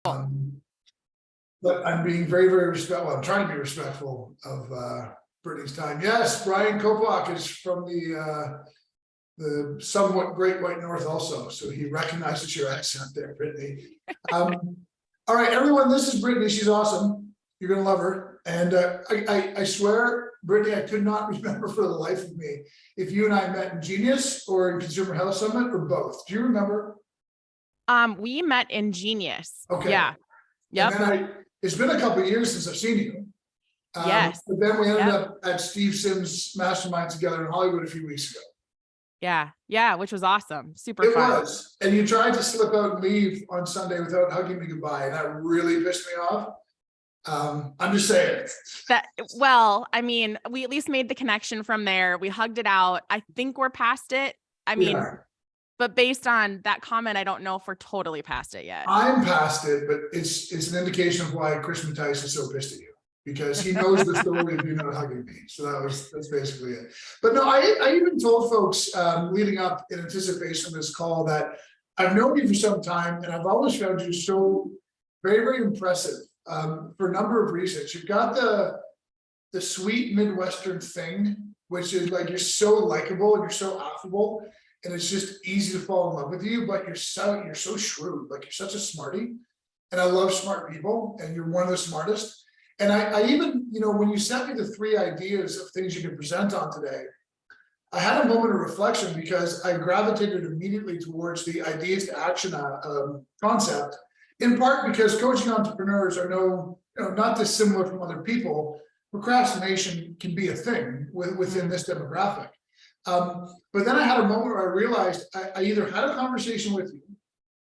Um, but I'm being very, very respectful. I'm trying to be respectful of Brittany's time. Yes, Brian Kopach is from the somewhat Great White North also, so he recognizes your accent there, Brittany. All right, everyone, this is Brittany. She's awesome. You're gonna love her. And I swear, Brittany, I could not remember for the life of me if you and I met in Genius or in Consumer Health Summit or both. Do you remember? We met in Genius. Okay. Yeah. Yep. And then it's been a couple of years since I've seen you. Yes. But then we ended up at Steve Sims' mastermind together in Hollywood a few weeks ago. Yeah. Yeah. Which was awesome. Super It fun. was. And you tried to slip out and leave on Sunday without hugging me goodbye. And that really pissed me off. I'm just saying well, I mean, we at least made the connection from there. We hugged it out. I think we're past it. I mean, but based on that comment, I don't know if we're totally past it yet. I'm past it, but it's an indication of why Chris Mattice is so pissed at you, because he knows the story of you not hugging me. So that's basically it. But no, I even told folks leading up in anticipation of this call that I've known you for some time, and I've always found you so very, very impressive for a number of reasons. You've got the sweet Midwestern thing, which is like you're so likable and you're so affable. And it's just easy to fall in love with you, but you're so shrewd, like you're such a smarty. And I love smart people, and you're one of the smartest. And I even, when you sent me the 3 ideas of things you could present on today, I had a moment of reflection because I gravitated immediately towards the ideas to action concept, in part because coaching entrepreneurs are not dissimilar from other people. Procrastination can be a thing within this demographic. But then I had a moment where I realized I either had a conversation with you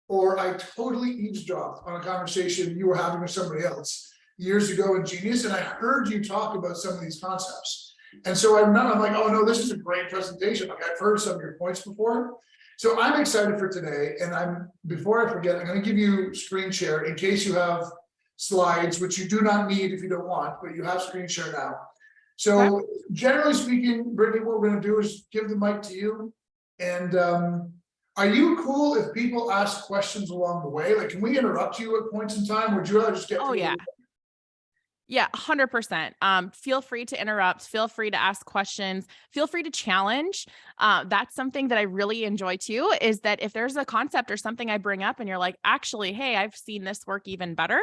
or I totally eavesdropped on a conversation you were having with somebody else years ago in Genius. And I heard you talk about some of these concepts. And so I'm like, oh no, this is a great presentation. Like I've heard some of your points before. So I'm excited for today. And before I forget, I'm going to give you screen share in case you have slides, which you do not need if you don't want, but you have screen share now. So generally speaking, Brittany, what we're going to do is give the mic to you. And are you cool if people ask questions along the way? Like, can we interrupt you at points in time? Or would you rather just get? Oh, yeah. Yeah, 100%. Feel free to interrupt. Feel free to ask questions. Feel free to challenge. That's something that I really enjoy too, is that if there's a concept or something I bring up and you're like, actually, hey, I've seen this work even better.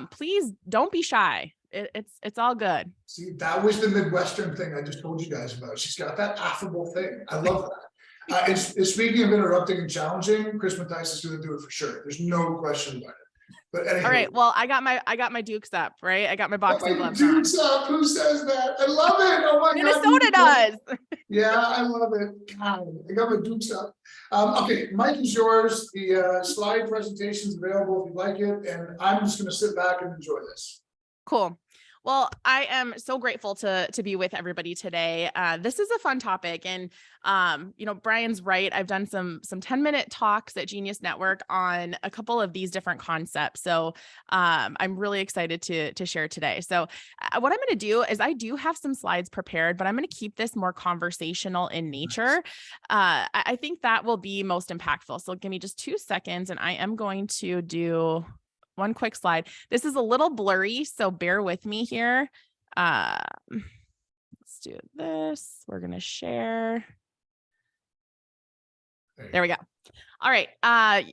Please don't be shy. It's all good. See, that was the Midwestern thing I just told you guys about. She's got that affable thing. I love that. And speaking of interrupting and challenging, Chris Mattice is going to do it for sure. There's no question about it. But anyway. All right. Well, I got my Dukes up, right? I got my boxing gloves on. Dukes up. Who says that? I love it. Oh my God. Minnesota does. Yeah, I love it. God, I got my Dukes up. Okay, mic is yours. The slide presentation is available if you'd like it. And I'm just going to sit back and enjoy this. Cool. Well, I am so grateful to be with everybody today. This is a fun topic, and Brian's right. I've done some 10-minute talks at Genius Network on a couple of these different concepts. So I'm really excited to share today. So what I'm going to do is I do have some slides prepared, but I'm going to keep this more conversational in nature. I think that will be most impactful. So give me just 2 seconds, and I am going to do one quick slide. This is a little blurry, so bear with me here. Let's do this. We're going to share. There we go. All right.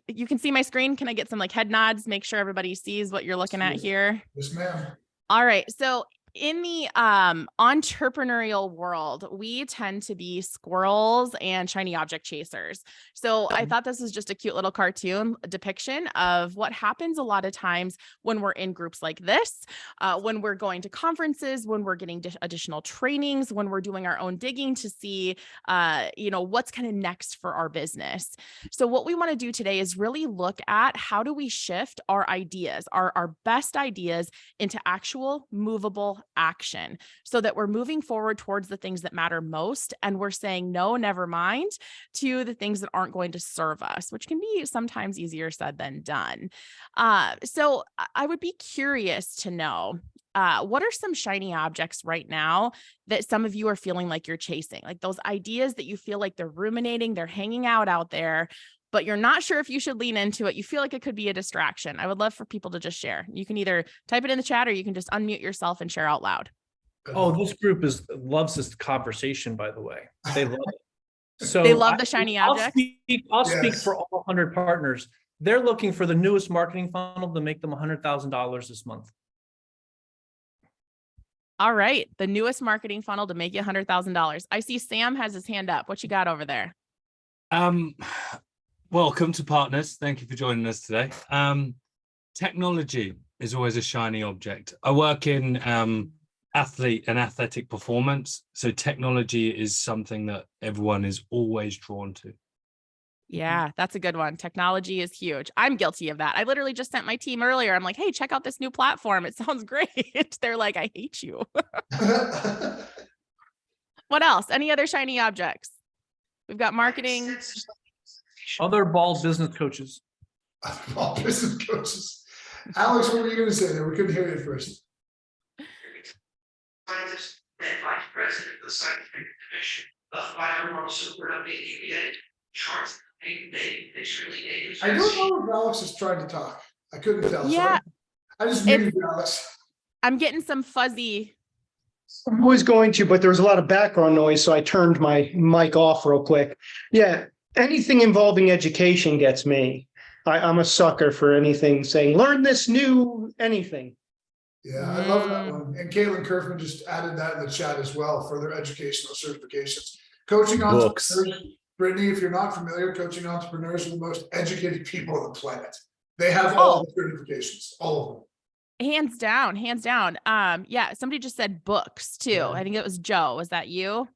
You can see my screen. Can I get some head nods? Make sure everybody sees what you're looking at here. Yes, ma'am. All right. So in the entrepreneurial world, we tend to be squirrels and shiny object chasers. So I thought this was just a cute little cartoon depiction of what happens a lot of times when we're in groups like this, when we're going to conferences, when we're getting additional trainings, when we're doing our own digging to see, what's kind of next for our business. So what we want to do today is really look at how do we shift our ideas, our best ideas into actual movable action so that we're moving forward towards the things that matter most. And we're saying, no, never mind to the things that aren't going to serve us, which can be sometimes easier said than done. So I would be curious to know, what are some shiny objects right now that some of you are feeling like you're chasing, like those ideas that you feel like they're ruminating, they're hanging out there, but you're not sure if you should lean into it. You feel like it could be a distraction. I would love for people to just share. You can either type it in the chat or you can just unmute yourself and share out loud. Oh, this group loves this conversation, by the way. They love it. So they love the shiny object. I'll speak for all 100 partners. They're looking for the newest marketing funnel to make them $100,000 this month. All right. The newest marketing funnel to make you $100,000. I see Sam has his hand up. What you got over there? Welcome to Partners. Thank you for joining us today. Technology is always a shiny object. I work in athlete and athletic performance. So technology is something that everyone is always drawn to. Yeah, that's a good one. Technology is huge. I'm guilty of that. I literally just sent my team earlier. I'm like, hey, check out this new platform. It sounds great. They're like, I hate you. What else? Any other shiny objects? We've got marketing. Other bald business coaches. All business coaches. Alex, what were you going to say there? We couldn't hear you at first. Scientist and vice president of the scientific division of biomoral super charts. I don't know if Alex is trying to talk. I couldn't tell. Yeah. So I just muted Alex. I'm getting some fuzzy. I was going to, but there was a lot of background noise, so I turned my mic off real quick. Yeah, anything involving education gets me. I'm a sucker for anything saying, learn this new anything. Yeah, I love that one. And Caitlin Kerfman just added that in the chat as well for their educational certifications. Coaching entrepreneurs. Brittany, if you're not familiar, coaching entrepreneurs are the most educated people on the planet. They have all the certifications, all of them. Hands down, hands down. Yeah, somebody just said books too. Yeah. I think it was Joe. Was that you?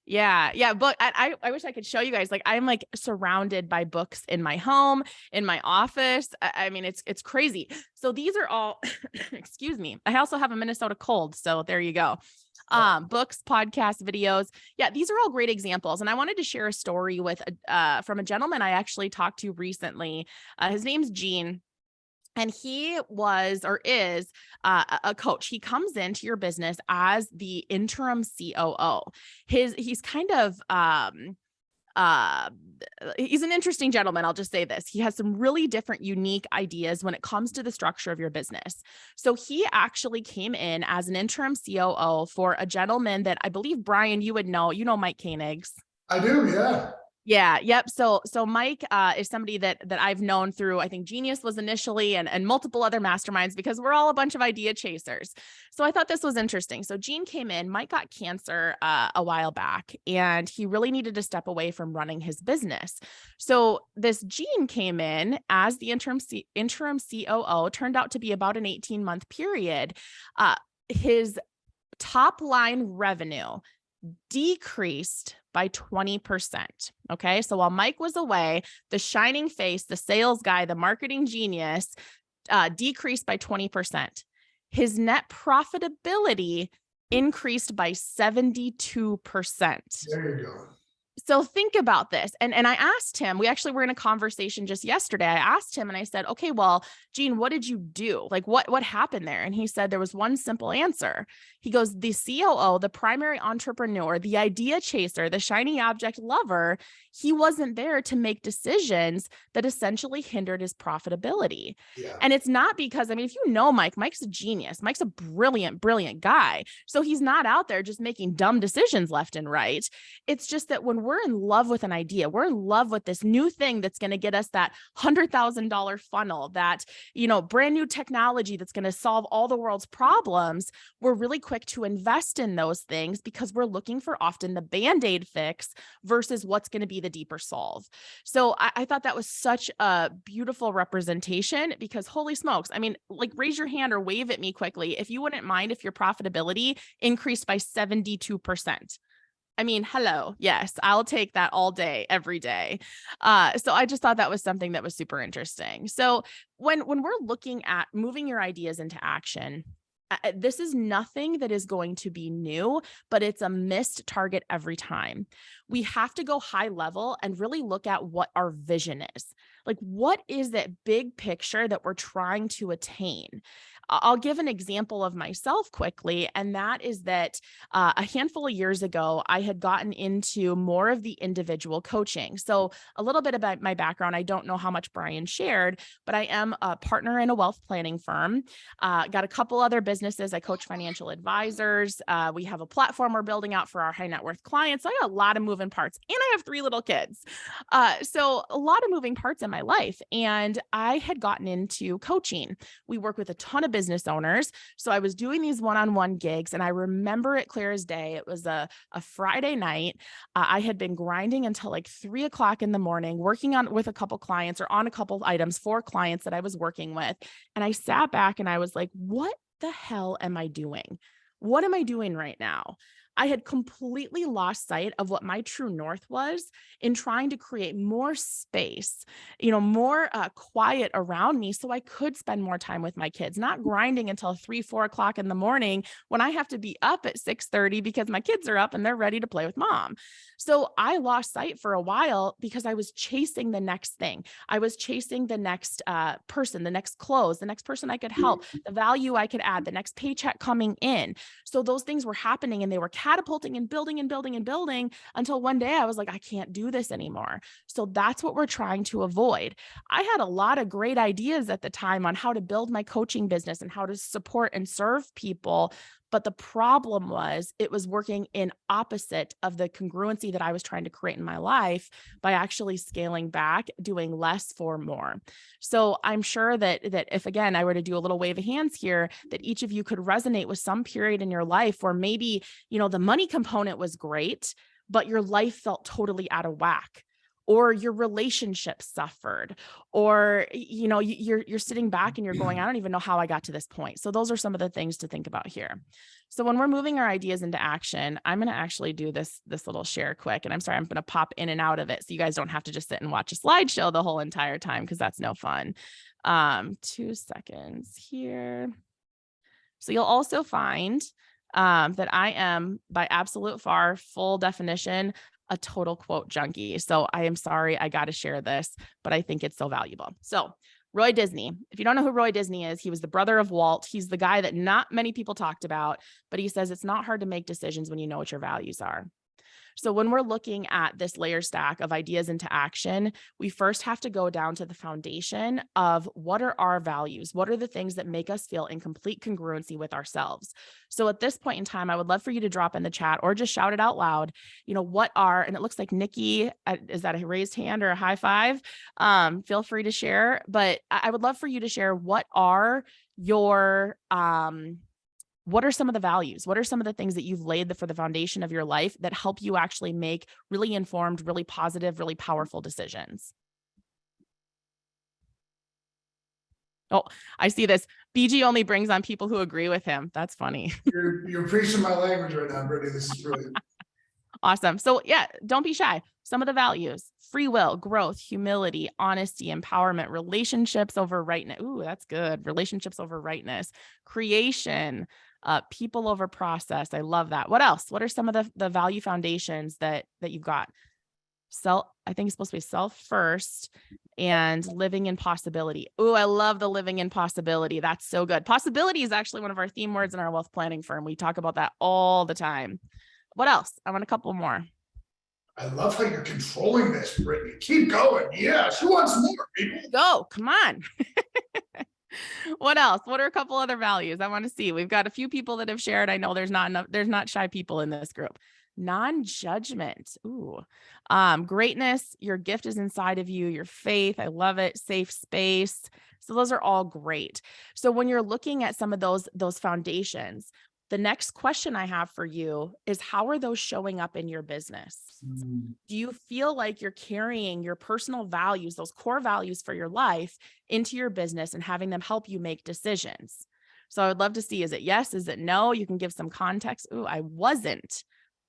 Yeah. Book. I wish I could show you guys. Like, I'm like surrounded by books in my home, in my office. I mean, it's crazy. So these are all, excuse me. I also have a Minnesota cold. So there you go. Books, podcasts, videos. Yeah, these are all great examples. And I wanted to share a story with from a gentleman I actually talked to recently. His name's Gene. And he was or is a coach. He comes into your business as the interim COO. He's kind of he's an interesting gentleman. I'll just say this. He has some really different, unique ideas when it comes to the structure of your business. So he actually came in as an interim COO for a gentleman that I believe, Brian, you would know. You know Mike Koenigs. I do, yeah. Yeah. Yep. So Mike is somebody that I've known through, I think Genius was initially and multiple other masterminds because we're all a bunch of idea chasers. So I thought this was interesting. So Gene came in, Mike got cancer a while back, and he really needed to step away from running his business. So this Gene came in as the interim COO, turned out to be about an 18-month period. His top line revenue decreased by 20%. Okay. So while Mike was away, the shining face, the sales guy, the marketing genius, decreased by 20%. His net profitability increased by 72%. There you go. So think about this. And I asked him, we actually were in a conversation just yesterday. I asked him and I said, okay, well, Gene, what did you do? Like what happened there? And he said, there was one simple answer. He goes, the COO, the primary entrepreneur, the idea chaser, the shiny object lover, he wasn't there to make decisions that essentially hindered his profitability. Yeah. And it's not because, I mean, if you know Mike's a genius. Mike's a brilliant, brilliant guy. So he's not out there just making dumb decisions left and right. It's just that when we're in love with an idea, we're in love with this new thing that's going to get us that $100,000 funnel, that, brand new technology that's going to solve all the world's problems. We're really quick to invest in those things because we're looking for often the Band-Aid fix versus what's going to be the deeper solve. So I thought that was such a beautiful representation because holy smokes, I mean, like raise your hand or wave at me quickly if you wouldn't mind if your profitability increased by 72%. I mean, hello. Yes, I'll take that all day, every day. So I just thought that was something that was super interesting. So when we're looking at moving your ideas into action, this is nothing that is going to be new, but it's a missed target every time. We have to go high level and really look at what our vision is. Like, what is that big picture that we're trying to attain? I'll give an example of myself quickly. And that is that a handful of years ago, I had gotten into more of the individual coaching. So a little bit about my background. I don't know how much Brian shared, but I am a partner in a wealth planning firm. Got a couple other businesses. I coach financial advisors. We have a platform we're building out for our high net worth clients. So I got a lot of moving parts, and I have 3 little kids. So a lot of moving parts in my life. And I had gotten into coaching. We work with a ton of business owners. So I was doing these one-on-one gigs, and I remember it clear as day. It was a Friday night. I had been grinding until like 3 o'clock in the morning, working on with a couple clients or on a couple items for clients that I was working with. And I sat back and I was like, what the hell am I doing? What am I doing right now? I had completely lost sight of what my true north was in trying to create more space, more quiet around me so I could spend more time with my kids, not grinding until 3, 4 o'clock in the morning when I have to be up at 6:30 because my kids are up and they're ready to play with mom. So I lost sight for a while because I was chasing the next thing. I was chasing the next person, the next close, the next person I could help, the value I could add, the next paycheck coming in. So those things were happening and they were catapulting and building and building and building until one day I was like, I can't do this anymore. So that's what we're trying to avoid. I had a lot of great ideas at the time on how to build my coaching business and how to support and serve people. But the problem was it was working in opposite of the congruency that I was trying to create in my life by actually scaling back, doing less for more. So I'm sure that if, again, I were to do a little wave of hands here, that each of you could resonate with some period in your life where maybe, the money component was great, but your life felt totally out of whack. Or your relationship suffered, or, you're sitting back and you're going, I don't even know how I got to this point. So those are some of the things to think about here. So when we're moving our ideas into action, I'm going to actually do this little share quick. And I'm sorry, I'm going to pop in and out of it so you guys don't have to just sit and watch a slideshow the whole entire time, because that's no fun. 2 seconds here. So you'll also find that I am, by absolute far, full definition, a total quote junkie. So I am sorry, I got to share this, but I think it's so valuable. So Roy Disney, if you don't know who Roy Disney is, he was the brother of Walt. He's the guy that not many people talked about, but he says it's not hard to make decisions when you know what your values are. So when we're looking at this layer stack of ideas into action, we first have to go down to the foundation of what are our values? What are the things that make us feel in complete congruency with ourselves? So at this point in time, I would love for you to drop in the chat or just shout it out loud. What are, and it looks like Nikki, is that a raised hand or a high five? Feel free to share, but I would love for you to share what are your, what are some of the values? What are some of the things that you've laid for the foundation of your life that help you actually make really informed, really positive, really powerful decisions? Oh, I see this. BG only brings on people who agree with him. That's funny. You're preaching my language right now, Brittany. This is brilliant. Awesome. So yeah, don't be shy. Some of the values: free will, growth, humility, honesty, empowerment, relationships over rightness. Ooh, that's good. Relationships over rightness, creation, people over process. I love that. What else? What are some of the value foundations that you've got? I think it's supposed to be self first and living in possibility. Ooh, I love the living in possibility. That's so good. Possibility is actually one of our theme words in our wealth planning firm. We talk about that all the time. What else? I want a couple more. I love how you're controlling this, Brittany. Keep going. Yes, who wants more, people? Go, come on. What else? What are a couple other values? I want to see. We've got a few people that have shared. I know there's not shy people in this group. Non-judgment. Ooh. Greatness. Your gift is inside of you. Your faith. I love it. Safe space. So those are all great. So when you're looking at some of those foundations, the next question I have for you is, how are those showing up in your business? Do you feel like you're carrying your personal values, those core values for your life, into your business and having them help you make decisions? So I would love to see, is it yes? Is it no? You can give some context. Ooh, I wasn't.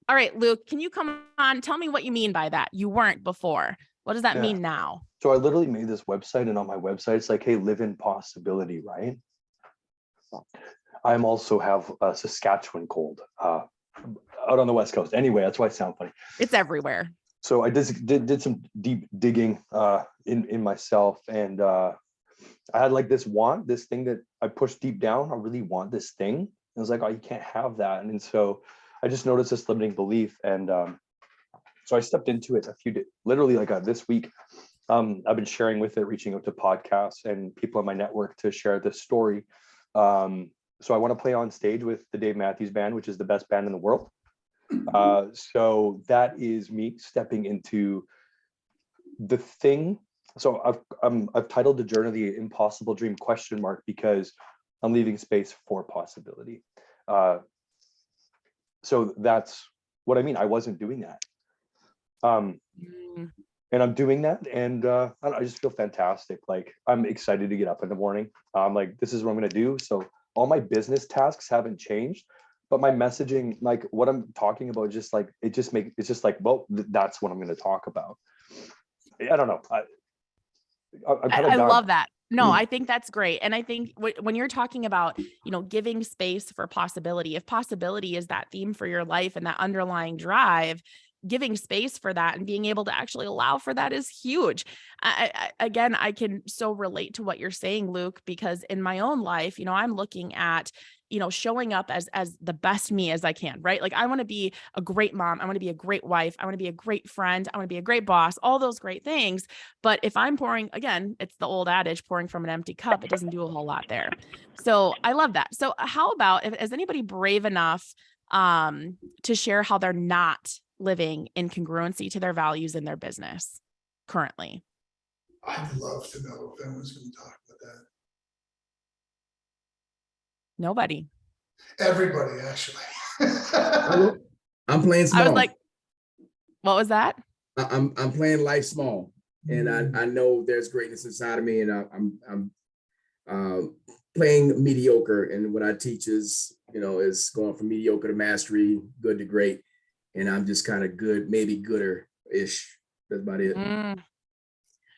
All right, Luke, can you come on? Tell me what you mean by that. You weren't before. What does that mean now? So I literally made this website, and on my website, it's like, hey, live in possibility, right? I also have a Saskatchewan cold out on the West Coast. Anyway, that's why it sounds funny. It's everywhere. So I did some deep digging in myself, and I had like this thing that I pushed deep down. I really want this thing. And I was like, oh, you can't have that. And so I just noticed this limiting belief. And so I stepped into it literally like this week. I've been sharing with it, reaching out to podcasts and people in my network to share this story. So I want to play on stage with the Dave Matthews Band, which is the best band in the world. So that is me stepping into the thing. So I've titled the journey "The Impossible Dream?" because I'm leaving space for possibility. So that's what I mean. I wasn't doing that. And I'm doing that, and I just feel fantastic. Like, I'm excited to get up in the morning. I'm like, this is what I'm gonna do. So all my business tasks haven't changed, but my messaging, like what I'm talking about, just like it's just like, well, that's what I'm gonna talk about. I don't know. I'm kind of I done. love that. No, I think that's great. And I think when you're talking about, giving space for possibility, if possibility is that theme for your life and that underlying drive, giving space for that and being able to actually allow for that is huge. Again, I can so relate to what you're saying, Luke, because in my own life, I'm looking at, showing up as the best me as I can, right? Like, I want to be a great mom. I want to be a great wife. I want to be a great friend. I want to be a great boss, all those great things. But if I'm pouring, again, it's the old adage, pouring from an empty cup, it doesn't do a whole lot there. So I love that. So how about, is anybody brave enough to share how they're not living in congruency to their values in their business currently? I'd love to know if anyone's going to talk about that. Nobody. Everybody, actually. I'm playing small. I was like, what was that? I'm playing life small, and I know there's greatness inside of me, and I'm playing mediocre. And what I teach is going from mediocre to mastery, good to great, and I'm just kind of good, maybe gooder-ish. That's about it.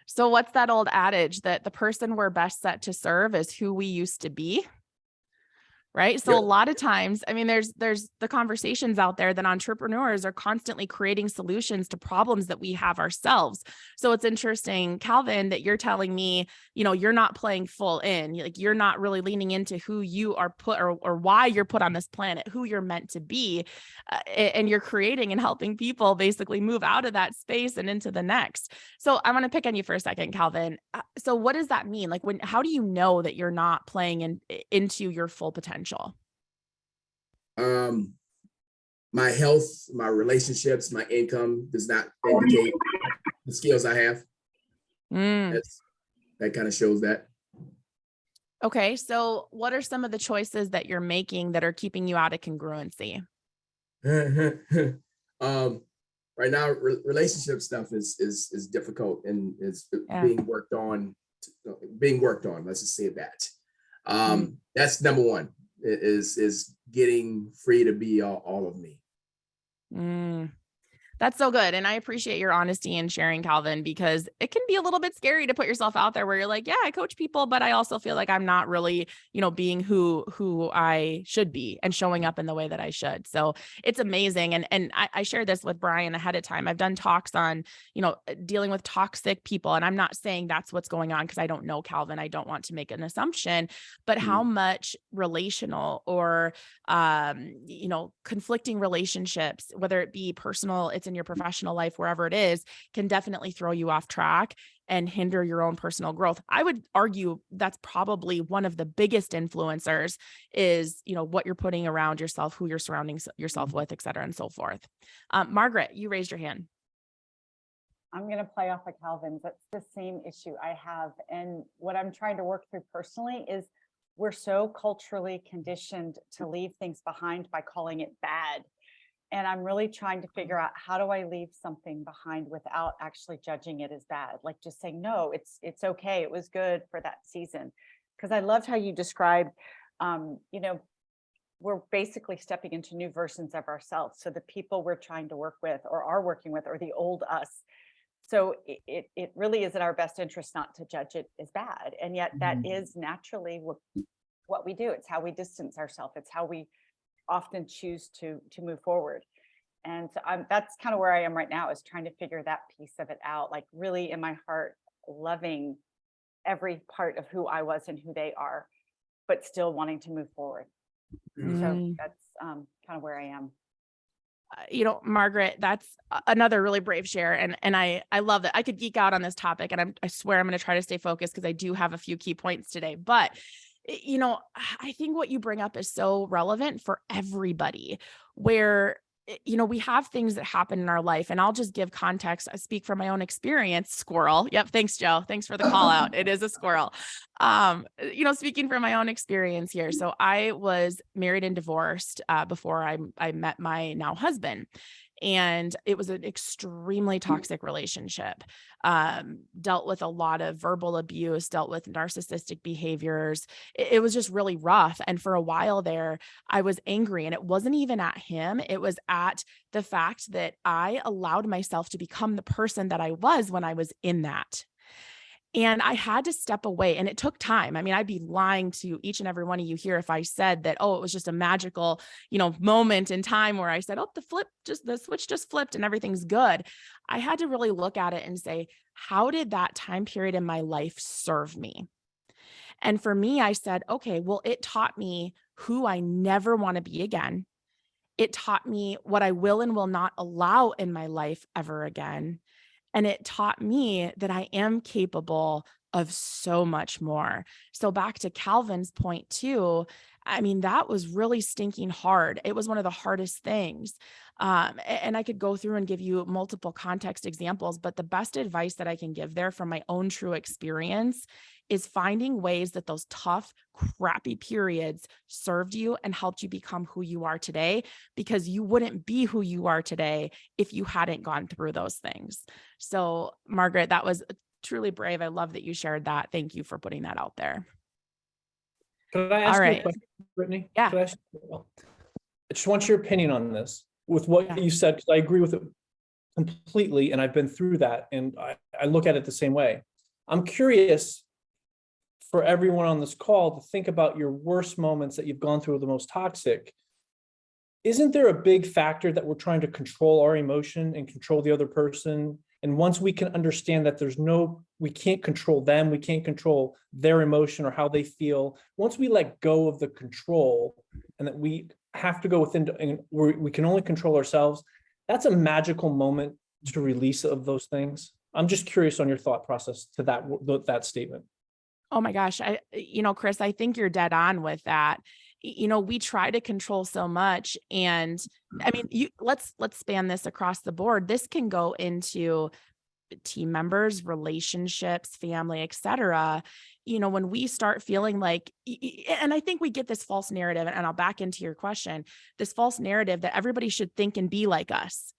So what's that old adage that the person we're best set to serve is who we used to be? Right. So Yep. a lot of times, I mean, there's the conversations out there that entrepreneurs are constantly creating solutions to problems that we have ourselves. So it's interesting, Calvin, that you're telling me, you're not playing full in, like you're not really leaning into who you are put or why you're put on this planet, who you're meant to be. And you're creating and helping people basically move out of that space and into the next. So I want to pick on you for a second, Calvin. So what does that mean? Like, how do you know that you're not playing into your full potential? My health, my relationships, my income does not indicate the skills I have. That kind of shows that. Okay, so what are some of the choices that you're making that are keeping you out of congruency? Right now, relationship stuff is difficult and is being worked on. Let's just say that. That's number one. Is getting free to be all of me. That's so good. And I appreciate your honesty and sharing, Calvin, because it can be a little bit scary to put yourself out there where you're like, yeah, I coach people, but I also feel like I'm not really, being who I should be and showing up in the way that I should. So it's amazing. And I shared this with Brian ahead of time. I've done talks on, dealing with toxic people. And I'm not saying that's what's going on because I don't know Calvin. I don't want to make an assumption, but how much relational or, conflicting relationships, whether it be personal, it's in your professional life, wherever it is, can definitely throw you off track and hinder your own personal growth. I would argue that's probably one of the biggest influencers is, what you're putting around yourself, who you're surrounding yourself with, et cetera, and so forth. Margaret, you raised your hand. I'm going to play off of Calvin's. That's the same issue I have. And what I'm trying to work through personally is we're so culturally conditioned to leave things behind by calling it bad. And I'm really trying to figure out, how do I leave something behind without actually judging it as bad? Like just saying, no, it's okay. It was good for that season. Because I loved how you described, we're basically stepping into new versions of ourselves. So the people we're trying to work with or are working with are the old us. So it really is in our best interest not to judge it as bad. And yet that is naturally what we do. It's how we distance ourselves. It's how we often choose to move forward. And so that's kind of where I am right now, is trying to figure that piece of it out, like really in my heart, loving every part of who I was and who they are, but still wanting to move forward. So Mm. that's kind of where I am. Margaret, that's another really brave share. And I love that. I could geek out on this topic, and I swear I'm going to try to stay focused because I do have a few key points today. But, I think what you bring up is so relevant for everybody, where, we have things that happen in our life, and I'll just give context. I speak from my own experience. Squirrel. Yep. Thanks, Joe. Thanks for the call out. It is a squirrel. Speaking from my own experience here. So I was married and divorced before I met my now husband. And it was an extremely toxic relationship. Dealt with a lot of verbal abuse, dealt with narcissistic behaviors. It was just really rough. And for a while there, I was angry, and it wasn't even at him. It was at the fact that I allowed myself to become the person that I was when I was in that. And I had to step away, and it took time. I mean, I'd be lying to each and every one of you here if I said that, oh, it was just a magical, moment in time where I said, oh, the switch just flipped and everything's good. I had to really look at it and say, how did that time period in my life serve me? And for me, I said, okay, well, it taught me who I never want to be again. It taught me what I will and will not allow in my life ever again. And it taught me that I am capable of so much more. So back to Calvin's point too, I mean, that was really stinking hard. It was one of the hardest things. And I could go through and give you multiple context examples, but the best advice that I can give there from my own true experience is finding ways that those tough, crappy periods served you and helped you become who you are today, because you wouldn't be who you are today if you hadn't gone through those things. So, Margaret, that was truly brave. I love that you shared that. Thank you for putting that out there. Could I ask All you right. a question, Brittany? Yeah. Could I ask you, I just want your opinion on this with what you said, because I agree with it completely, and I've been through that, and I look at it the same way. I'm curious for everyone on this call to think about your worst moments that you've gone through, the most toxic. Isn't there a big factor that we're trying to control our emotion and control the other person? And once we can understand that we can't control them, we can't control their emotion or how they feel. Once we let go of the control and that we have to go within, and we can only control ourselves, that's a magical moment to release of those things. I'm just curious on your thought process to that statement. Oh my gosh. Chris, I think you're dead on with that. We try to control so much. And I mean, let's span this across the board. This can go into team members, relationships, family, etc. When we start feeling like, and I think we get this false narrative, and I'll back into your question, this false narrative that everybody should think and be like us,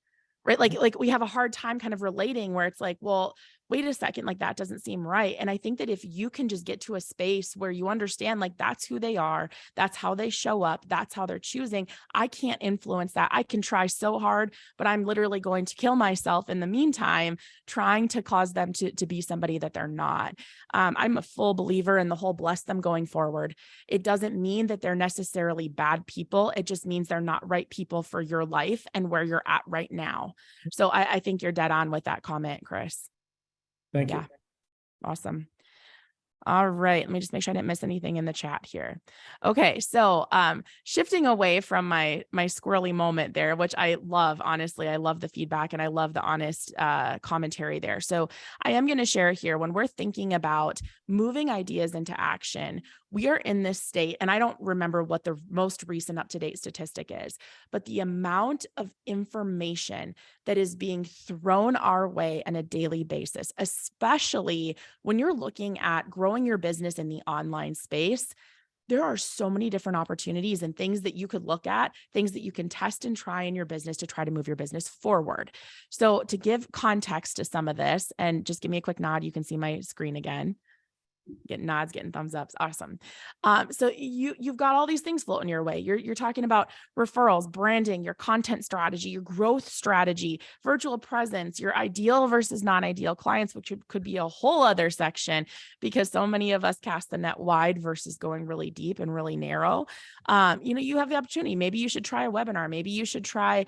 right? Like we have a hard time kind of relating where it's like, well, wait a second, like that doesn't seem right. And I think that if you can just get to a space where you understand, like, that's who they are, that's how they show up, that's how they're choosing. I can't influence that. I can try so hard, but I'm literally going to kill myself in the meantime, trying to cause them to be somebody that they're not. I'm a full believer in the whole bless them going forward. It doesn't mean that they're necessarily bad people. It just means they're not right people for your life and where you're at right now. So I think you're dead on with that comment, Chris. Thank you. Awesome. All right. Let me just make sure I didn't miss anything in the chat here. Okay. So, shifting away from my squirrely moment there, which I love, honestly, I love the feedback and I love the honest, commentary there. So I am going to share here, when we're thinking about moving ideas into action, we are in this state, and I don't remember what the most recent up-to-date statistic is, but the amount of information that is being thrown our way on a daily basis, especially when you're looking at growing your business in the online space. There are so many different opportunities and things that you could look at, things that you can test and try in your business to try to move your business forward. So to give context to some of this, and just give me a quick nod, you can see my screen again. Getting nods, getting thumbs ups. Awesome. So you've got all these things floating your way. You're talking about referrals, branding, your content strategy, your growth strategy, virtual presence, your ideal versus non-ideal clients, which could be a whole other section, because so many of us cast the net wide versus going really deep and really narrow. You have the opportunity. Maybe you should try a webinar. Maybe you should try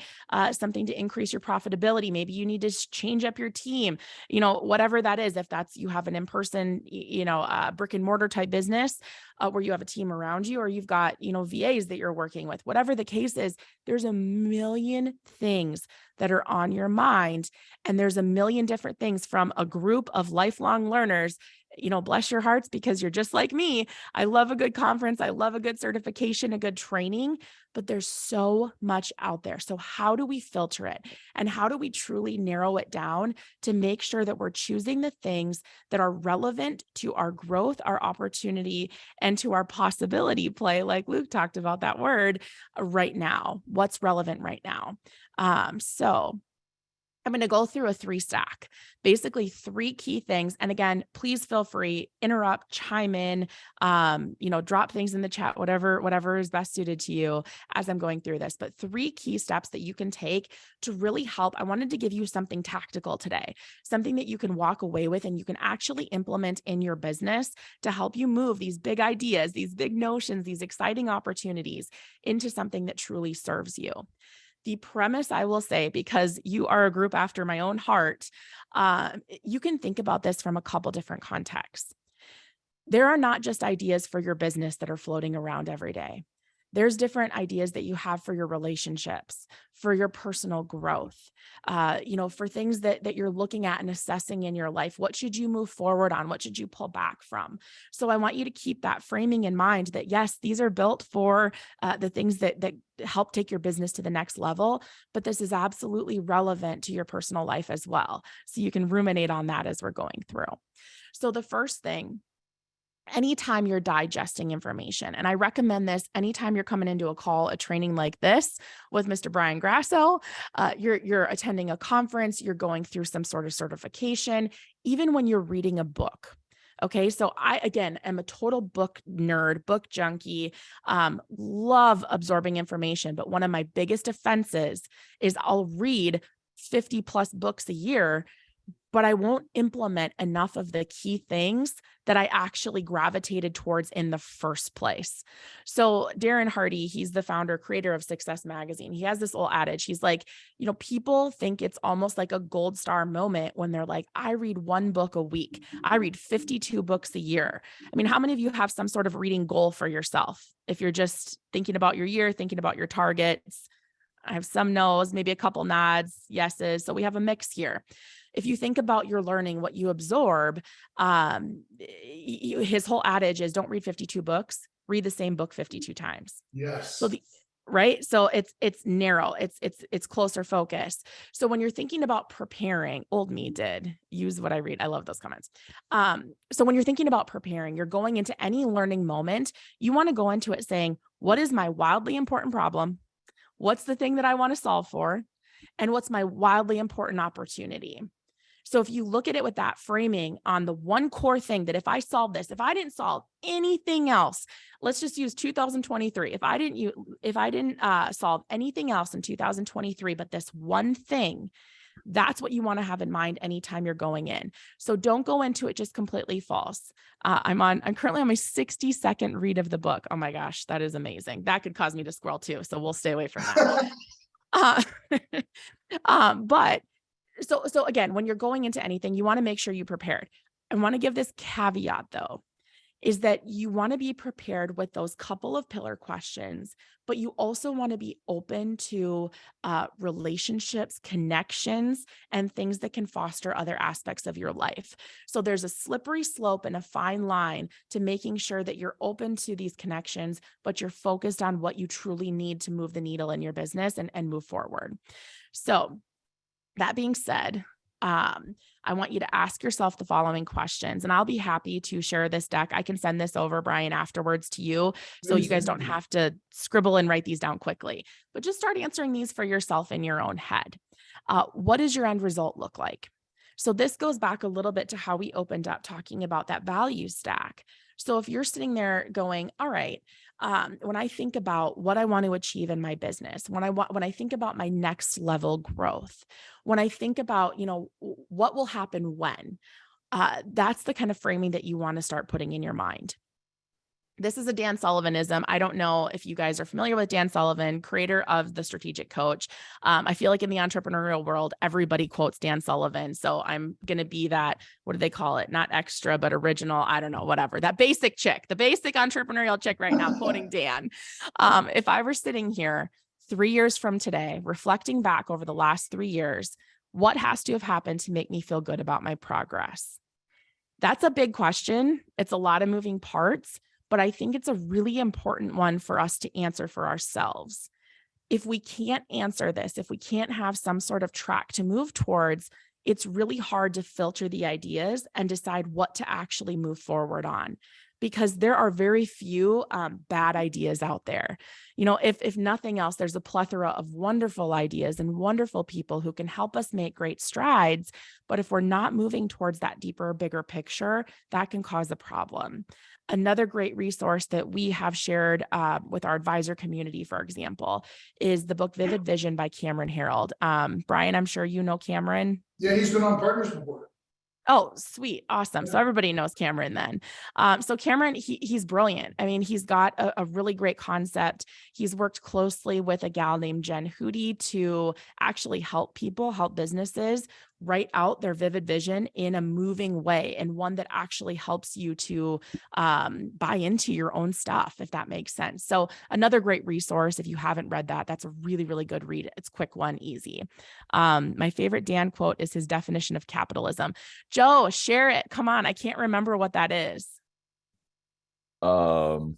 something to increase your profitability. Maybe you need to change up your team, whatever that is. If that's, you have an in-person, brick and mortar type business where you have a team around you, or you've got, VAs that you're working with, whatever the case is, there's a million things that are on your mind. And there's a million different things from a group of lifelong learners. Bless your hearts, because you're just like me. I love a good conference. I love a good certification, a good training, but there's so much out there. So how do we filter it? And how do we truly narrow it down to make sure that we're choosing the things that are relevant to our growth, our opportunity, and to our possibility play, like Luke talked about that word, right now? What's relevant right now? So I'm going to go through a 3-stack, basically 3 key things. And again, please feel free, interrupt, chime in, drop things in the chat, whatever is best suited to you as I'm going through this. But 3 key steps that you can take to really help. I wanted to give you something tactical today, something that you can walk away with and you can actually implement in your business to help you move these big ideas, these big notions, these exciting opportunities into something that truly serves you. The premise, I will say, because you are a group after my own heart, you can think about this from a couple different contexts. There are not just ideas for your business that are floating around every day. There's different ideas that you have for your relationships, for your personal growth, for things that you're looking at and assessing in your life. What should you move forward on? What should you pull back from? So I want you to keep that framing in mind that, yes, these are built for the things that help take your business to the next level, but this is absolutely relevant to your personal life as well. So you can ruminate on that as we're going through. So the first thing, anytime you're digesting information, and I recommend this anytime you're coming into a call, a training like this with Mr. Brian Grasso, you're attending a conference, you're going through some sort of certification, even when you're reading a book. Okay, so I, again, am a total book nerd, book junkie, love absorbing information, but one of my biggest offenses is I'll read 50 plus books a year, but I won't implement enough of the key things that I actually gravitated towards in the first place. So Darren Hardy, he's the founder, creator of Success Magazine. He has this old adage. He's like, people think it's almost like a gold star moment when they're like, I read 1 book a week. I read 52 books a year. I mean, how many of you have some sort of reading goal for yourself? If you're just thinking about your year, thinking about your targets, I have some no's, maybe a couple nods, yeses. So we have a mix here. If you think about your learning, what you absorb, his whole adage is don't read 52 books, read the same book 52 times. Yes. So right. So it's narrow, it's closer focus. So when you're thinking about preparing, old me did use what I read. I love those comments. So when you're thinking about preparing, you're going into any learning moment, you want to go into it saying, what is my wildly important problem? What's the thing that I want to solve for? And what's my wildly important opportunity? So if you look at it with that framing on the one core thing that if I solve this, if I didn't solve anything else, let's just use 2023. If I didn't solve anything else in 2023, but this one thing, that's what you want to have in mind anytime you're going in. So don't go into it just completely false. I'm currently on my 60-second read of the book. Oh my gosh, that is amazing. That could cause me to scroll too. So we'll stay away from that. But so again, when you're going into anything, you want to make sure you're prepared. I want to give this caveat though, is that you want to be prepared with those couple of pillar questions, but you also want to be open to relationships, connections, and things that can foster other aspects of your life. So there's a slippery slope and a fine line to making sure that you're open to these connections, but you're focused on what you truly need to move the needle in your business and move forward. So that being said, I want you to ask yourself the following questions, and I'll be happy to share this deck. I can send this over, Brian, afterwards to you, so you guys don't have to scribble and write these down quickly, but just start answering these for yourself in your own head. What does your end result look like? So this goes back a little bit to how we opened up talking about that value stack. So if you're sitting there going, all right, when I think about what I want to achieve in my business, when I think about my next level growth, when I think about, what will happen when, that's the kind of framing that you want to start putting in your mind. This is a Dan Sullivanism. I don't know if you guys are familiar with Dan Sullivan, creator of the Strategic Coach. I feel like in the entrepreneurial world, everybody quotes Dan Sullivan. So I'm going to be that, what do they call it? Not extra, but original. I don't know, whatever. That basic chick, the basic entrepreneurial chick right now, quoting Dan. If I were sitting here 3 years from today, reflecting back over the last 3 years, what has to have happened to make me feel good about my progress? That's a big question. It's a lot of moving parts, but I think it's a really important one for us to answer for ourselves. If we can't answer this, if we can't have some sort of track to move towards, it's really hard to filter the ideas and decide what to actually move forward on, because there are very few bad ideas out there. You know, if nothing else, there's a plethora of wonderful ideas and wonderful people who can help us make great strides. But if we're not moving towards that deeper, bigger picture, that can cause a problem. Another great resource that we have shared with our advisor community, for example, is the book Vivid Vision by Cameron Herold. Brian, I'm sure you know Cameron. Yeah, he's been on Partners before. Oh, sweet. Awesome. So everybody knows Cameron then. So Cameron, he's brilliant. I mean, he's got a really great concept. He's worked closely with a gal named Jen Hootie to actually help people, help businesses write out their vivid vision in a moving way, and one that actually helps you to buy into your own stuff, if that makes sense. So another great resource, if you haven't read that, that's a really, really good read. It's quick one, easy. My favorite Dan quote is his definition of capitalism. Joe, share it. Come on. I can't remember what that is. Oh,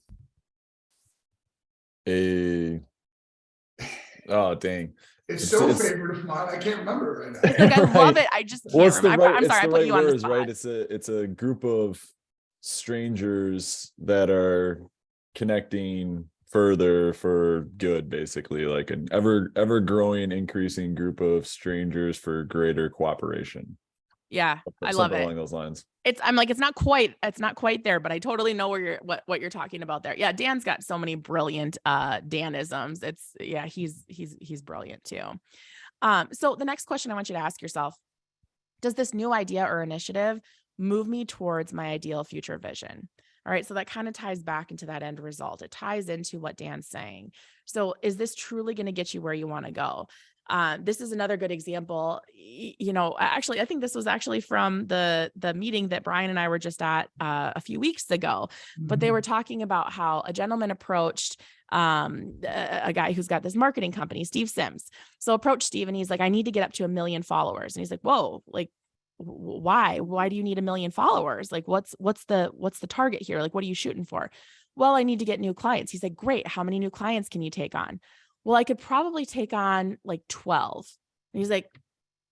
dang. It's so it's- favorite of mine. I can't remember it right now. Like, I love Right. it. I just Well, can't it's the remember. right, I'm it's sorry, I the put right you on the words, spot. right? It's a group of strangers that are connecting further for good, basically, like an ever growing, increasing group of strangers for greater cooperation. Yeah, I love Something it. along those lines. I'm like, it's not quite there, but I totally know where what you're talking about there. Yeah, Dan's got so many brilliant Danisms. He's brilliant too. So the next question I want you to ask yourself: does this new idea or initiative move me towards my ideal future vision? All right, so that kind of ties back into that end result. It ties into what Dan's saying. So is this truly going to get you where you want to go? This is another good example. You know, actually, I think this was actually from the meeting that Brian and I were just at a few weeks ago, but they were talking about how a gentleman approached a guy who's got this marketing company, Steve Sims. So approached Steve and he's like, I need to get up to 1 million followers. And he's like, whoa, like, why do you need 1 million followers? Like, what's the target here? Like, what are you shooting for? Well, I need to get new clients. He's like, great. How many new clients can you take on? Well, I could probably take on like 12. And he's like,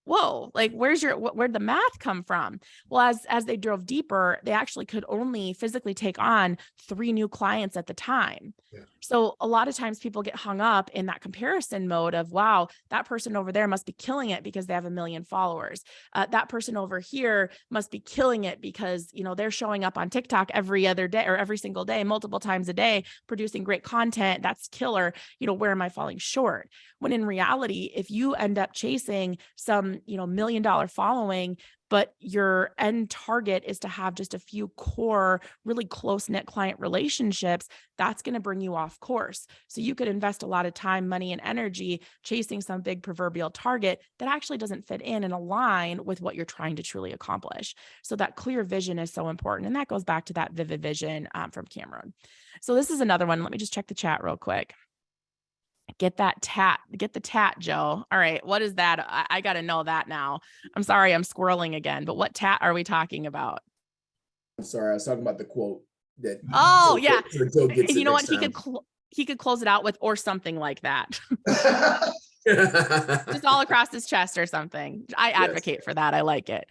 whoa, like where'd the math come from? Well, as they drove deeper, they actually could only physically take on 3 new clients at the time. Yeah. So a lot of times people get hung up in that comparison mode of, wow, that person over there must be killing it because they have 1 million followers. That person over here must be killing it because, you know, they're showing up on TikTok every other day or every single day, multiple times a day, producing great content. That's killer. You know, where am I falling short? When in reality, if you end up chasing some, you know, $1 million following, but your end target is to have just a few core, really close-knit client relationships, that's going to bring you off course. So you could invest a lot of time, money, and energy chasing some big proverbial target that actually doesn't fit in and align with what you're trying to truly accomplish. So that clear vision is so important. And that goes back to that vivid vision from Cameron. So this is another one. Let me just check the chat real quick. Get the tat, Joe. All right. What is that? I got to know that now. I'm sorry, I'm squirreling again, but what tat are we talking about? I'm sorry, I was talking about the quote that. Oh, yeah. So Joe gets And you it know what? next He could close it out with or something like that. time. Just all across his chest or something. I advocate for that. I like it.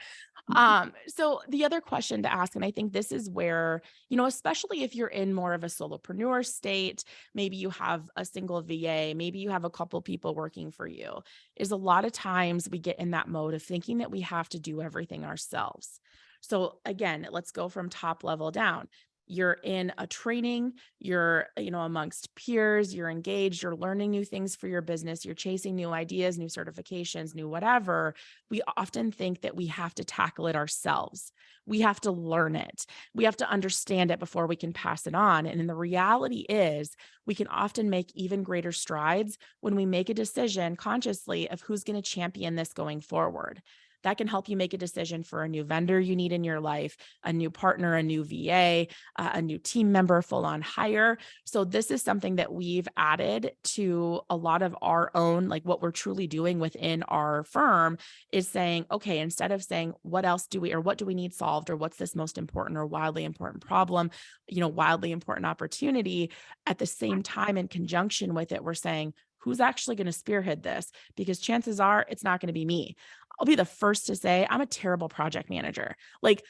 So the other question to ask, and I think this is where, you know, especially if you're in more of a solopreneur state, maybe you have a single VA, maybe you have a couple people working for you, is a lot of times we get in that mode of thinking that we have to do everything ourselves. So again, let's go from top level down. you're in a training, you're, amongst peers, you're engaged, you're learning new things for your business, you're chasing new ideas, new certifications, new whatever, we often think that we have to tackle it ourselves. We have to learn it. We have to understand it before we can pass it on. And the reality is we can often make even greater strides when we make a decision consciously of who's going to champion this going forward. That can help you make a decision for a new vendor you need in your life, a new partner, a new VA, a new team member, full-on hire. So this is something that we've added to a lot of our own, like what we're truly doing within our firm is saying, okay, instead of saying, what do we need solved, or what's this most important or wildly important problem, wildly important opportunity, at the same time, in conjunction with it, we're saying, who's actually going to spearhead this? Because chances are it's not going to be me. I'll be the first to say I'm a terrible project manager, like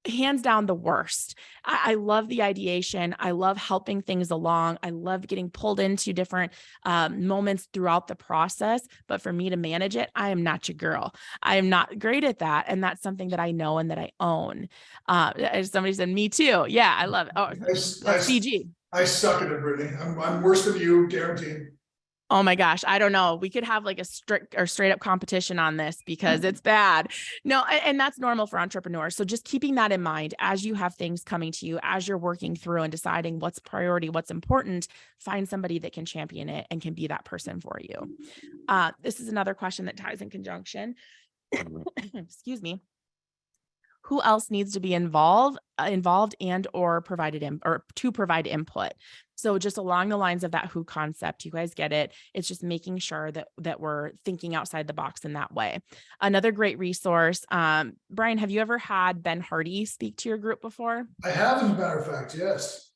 hands down the worst. I love the ideation. I love helping things along. I love getting pulled into different moments throughout the process. But for me to manage it, I am not your girl. I am not great at that. And that's something that I know and that I own. As somebody said, me too. Yeah, I love it. Oh, that's CG. I suck at it, Brittany. I'm worse than you, guaranteed. Oh my gosh. I don't know. We could have like a strict or straight up competition on this because it's bad. No, and that's normal for entrepreneurs. So just keeping that in mind as you have things coming to you, as you're working through and deciding what's priority, what's important, find somebody that can champion it and can be that person for you. This is another question that ties in conjunction. Excuse me. Who else needs to be involved and or to provide input? So just along the lines of that who concept, you guys get it. It's just making sure that we're thinking outside the box in that way. Another great resource. Brian, have you ever had Ben Hardy speak to your group before? I have, as a matter of fact, yes.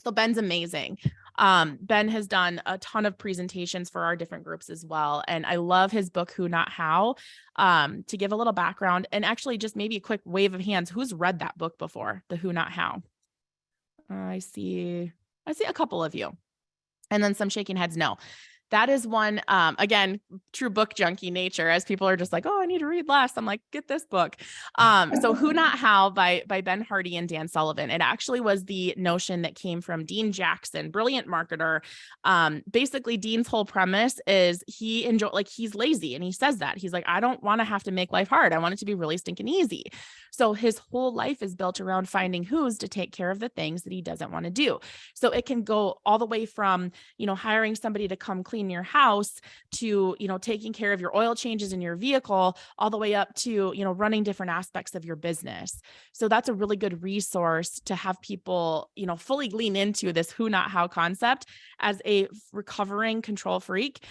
So Ben's amazing. Ben has done a ton of presentations for our different groups as well. And I love his book, Who Not How. To give a little background and actually just maybe a quick wave of hands. Who's read that book before? The Who Not How. I see a couple of you, and then some shaking heads. No, that is one, again, true book junkie nature, as people are just like, oh, I need to read less. I'm like, get this book. So Who Not How by Ben Hardy and Dan Sullivan. It actually was the notion that came from Dean Jackson, brilliant marketer. Basically Dean's whole premise is he's lazy. And he says that he's like, I don't want to have to make life hard. I want it to be really stinking easy. So his whole life is built around finding who's to take care of the things that he doesn't want to do. So it can go all the way from, hiring somebody to come clean your house to, taking care of your oil changes in your vehicle, all the way up to, running different aspects of your business. So that's a really good resource to have people, fully lean into this who, not how concept as a recovering control freak,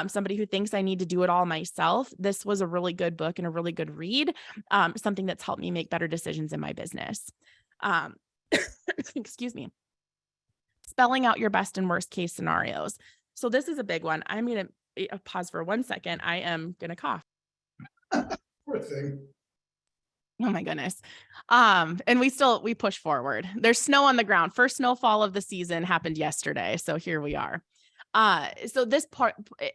somebody who thinks I need to do it all myself. This was a really good book and a really good read, something that's helped me make better decisions in my business. Excuse me. Spelling out your best and worst case scenarios. So this is a big one. I'm going to pause for 1 second. I am going to cough. Poor thing. Oh my goodness. And we push forward. There's snow on the ground. First snowfall of the season happened yesterday. So here we are. So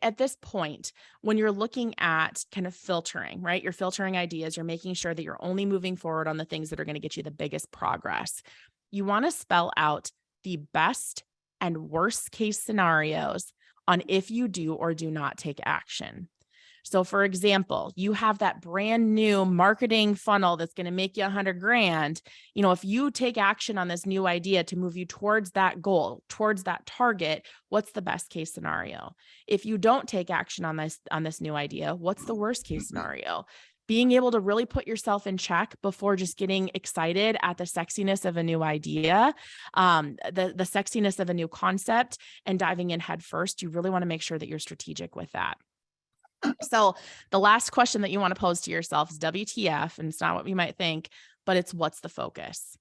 at this point, when you're looking at kind of filtering, right? You're filtering ideas, you're making sure that you're only moving forward on the things that are going to get you the biggest progress. You want to spell out the best and worst case scenarios on if you do or do not take action. So for example, you have that brand new marketing funnel that's going to make you $100,000. If you take action on this new idea to move you towards that goal, towards that target, what's the best case scenario? If you don't take action on this new idea, what's the worst case scenario? Being able to really put yourself in check before just getting excited at the sexiness of a new idea, the sexiness of a new concept, and diving in head first. You really want to make sure that you're strategic with that. So the last question that you want to pose to yourself is WTF, and it's not what you might think, but it's what's the focus?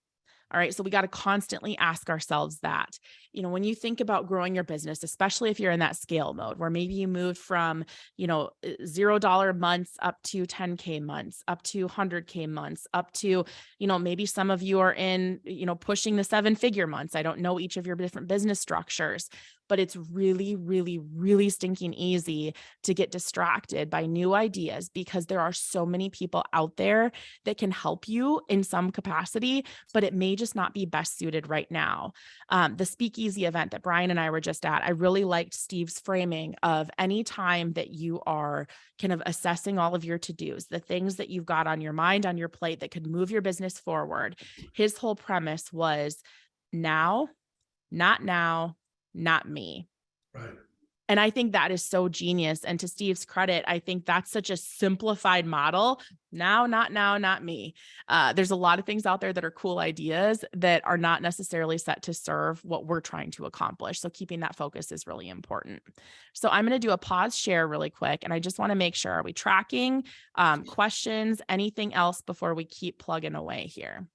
All right. So we got to constantly ask ourselves that, when you think about growing your business, especially if you're in that scale mode where maybe you moved from, $0 months up to 10K months, up to 100K months, up to, maybe some of you are in, pushing the 7-figure months. I don't know each of your different business structures, but it's really, really, really stinking easy to get distracted by new ideas because there are so many people out there that can help you in some capacity, but it may just not be best suited right now. The speakeasy event that Brian and I were just at, I really liked Steve's framing of any time that you are kind of assessing all of your to-dos, the things that you've got on your mind, on your plate that could move your business forward. His whole premise was now, not me. Right. And I think that is so genius. And to Steve's credit, I think that's such a simplified model. Now, not me. There's a lot of things out there that are cool ideas that are not necessarily set to serve what we're trying to accomplish. So keeping that focus is really important. So I'm going to do a pause share really quick. And I just want to make sure, are we tracking questions, anything else before we keep plugging away here?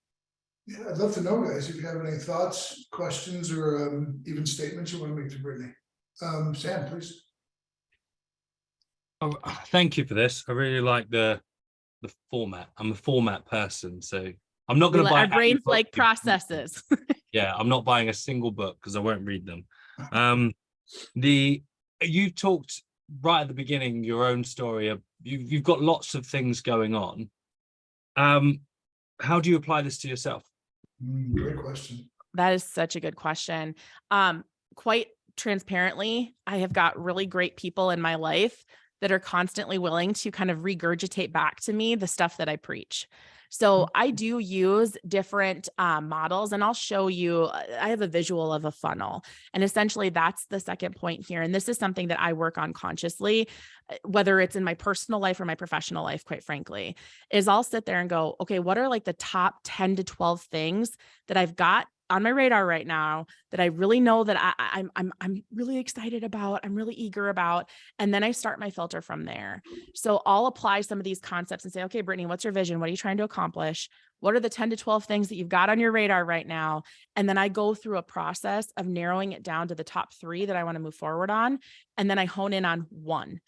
Yeah, I'd love to know, guys, if you have any thoughts, questions, or even statements you want to make to Brittany. Sam, please. Oh, thank you for this. I really like the format. I'm a format person, so I'm not going to buy our brains like processes. Yeah, I'm not buying a single book because I won't read them. You talked right at the beginning your own story of you've got lots of things going on. How do you apply this to yourself? Great question. That is such a good question. Quite transparently, I have got really great people in my life that are constantly willing to kind of regurgitate back to me the stuff that I preach. So I do use different models, and I'll show you, I have a visual of a funnel, and essentially that's the second point here. And this is something that I work on consciously, whether it's in my personal life or my professional life, quite frankly, is I'll sit there and go, okay, what are like the top 10 to 12 things that I've got on my radar right now that I really know that I'm really excited about, I'm really eager about, and then I start my filter from there. So I'll apply some of these concepts and say, okay, Brittany, what's your vision? What are you trying to accomplish? What are the 10 to 12 things that you've got on your radar right now? And then I go through a process of narrowing it down to the top 3 that I want to move forward on. And then I hone in on one.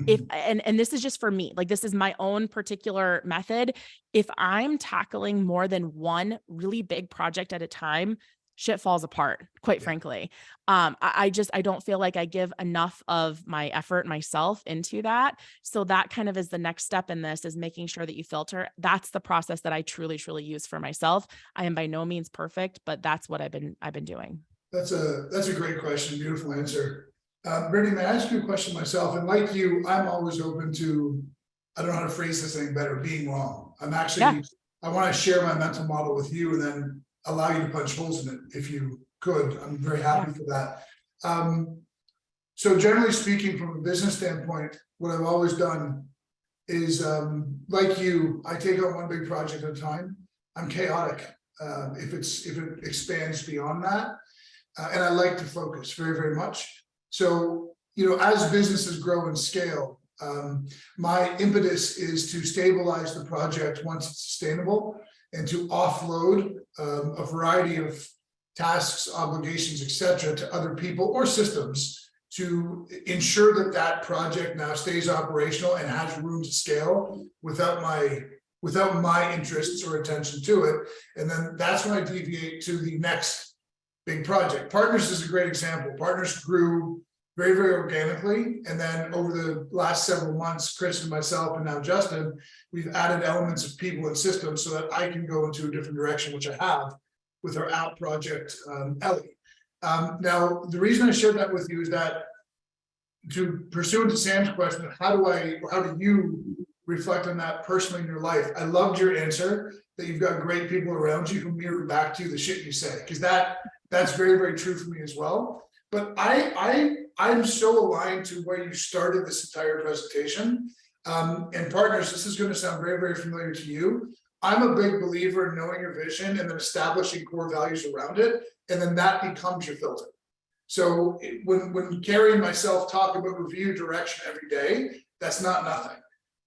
If and this is just for me, like this is my own particular method. If I'm tackling more than one really big project at a time, shit falls apart, quite frankly. I don't feel like I give enough of my effort myself into that. So that kind of is the next step in this, is making sure that you filter. That's the process that I truly use for myself. I am by no means perfect, but that's what I've been doing. That's a great question. Beautiful answer. Brittany, may I ask you a question myself? And like you, I'm always open to, I don't know how to phrase this thing better, being wrong. I'm actually, I want to share my mental model with you and then allow you to punch holes in it if you could. I'm very happy for that. So generally speaking, from a business standpoint, what I've always done is, like you, I take on one big project at a time. I'm chaotic if it expands beyond that. And I like to focus very, very much. So, as businesses grow and scale, my impetus is to stabilize the project once it's sustainable and to offload a variety of tasks, obligations, etc., to other people or systems to ensure that that project now stays operational and has room to scale without my interests or attention to it. And then that's when I deviate to the next big project. Partners is a great example. Partners grew very, very organically. And then over the last several months, Chris and myself, and now Justin, we've added elements of people and systems so that I can go into a different direction, which I have with our app project, Ellie. Now, the reason I shared that with you is that, to pursue into Sam's question, how do you reflect on that personally in your life? I loved your answer that you've got great people around you who mirror back to you the shit you say, because that's very, very true for me as well. But I'm so aligned to where you started this entire presentation. And partners, this is going to sound very, very familiar to you. I'm a big believer in knowing your vision and then establishing core values around it, and then that becomes your filter. So when Carrie and myself talk about review direction every day, that's not nothing.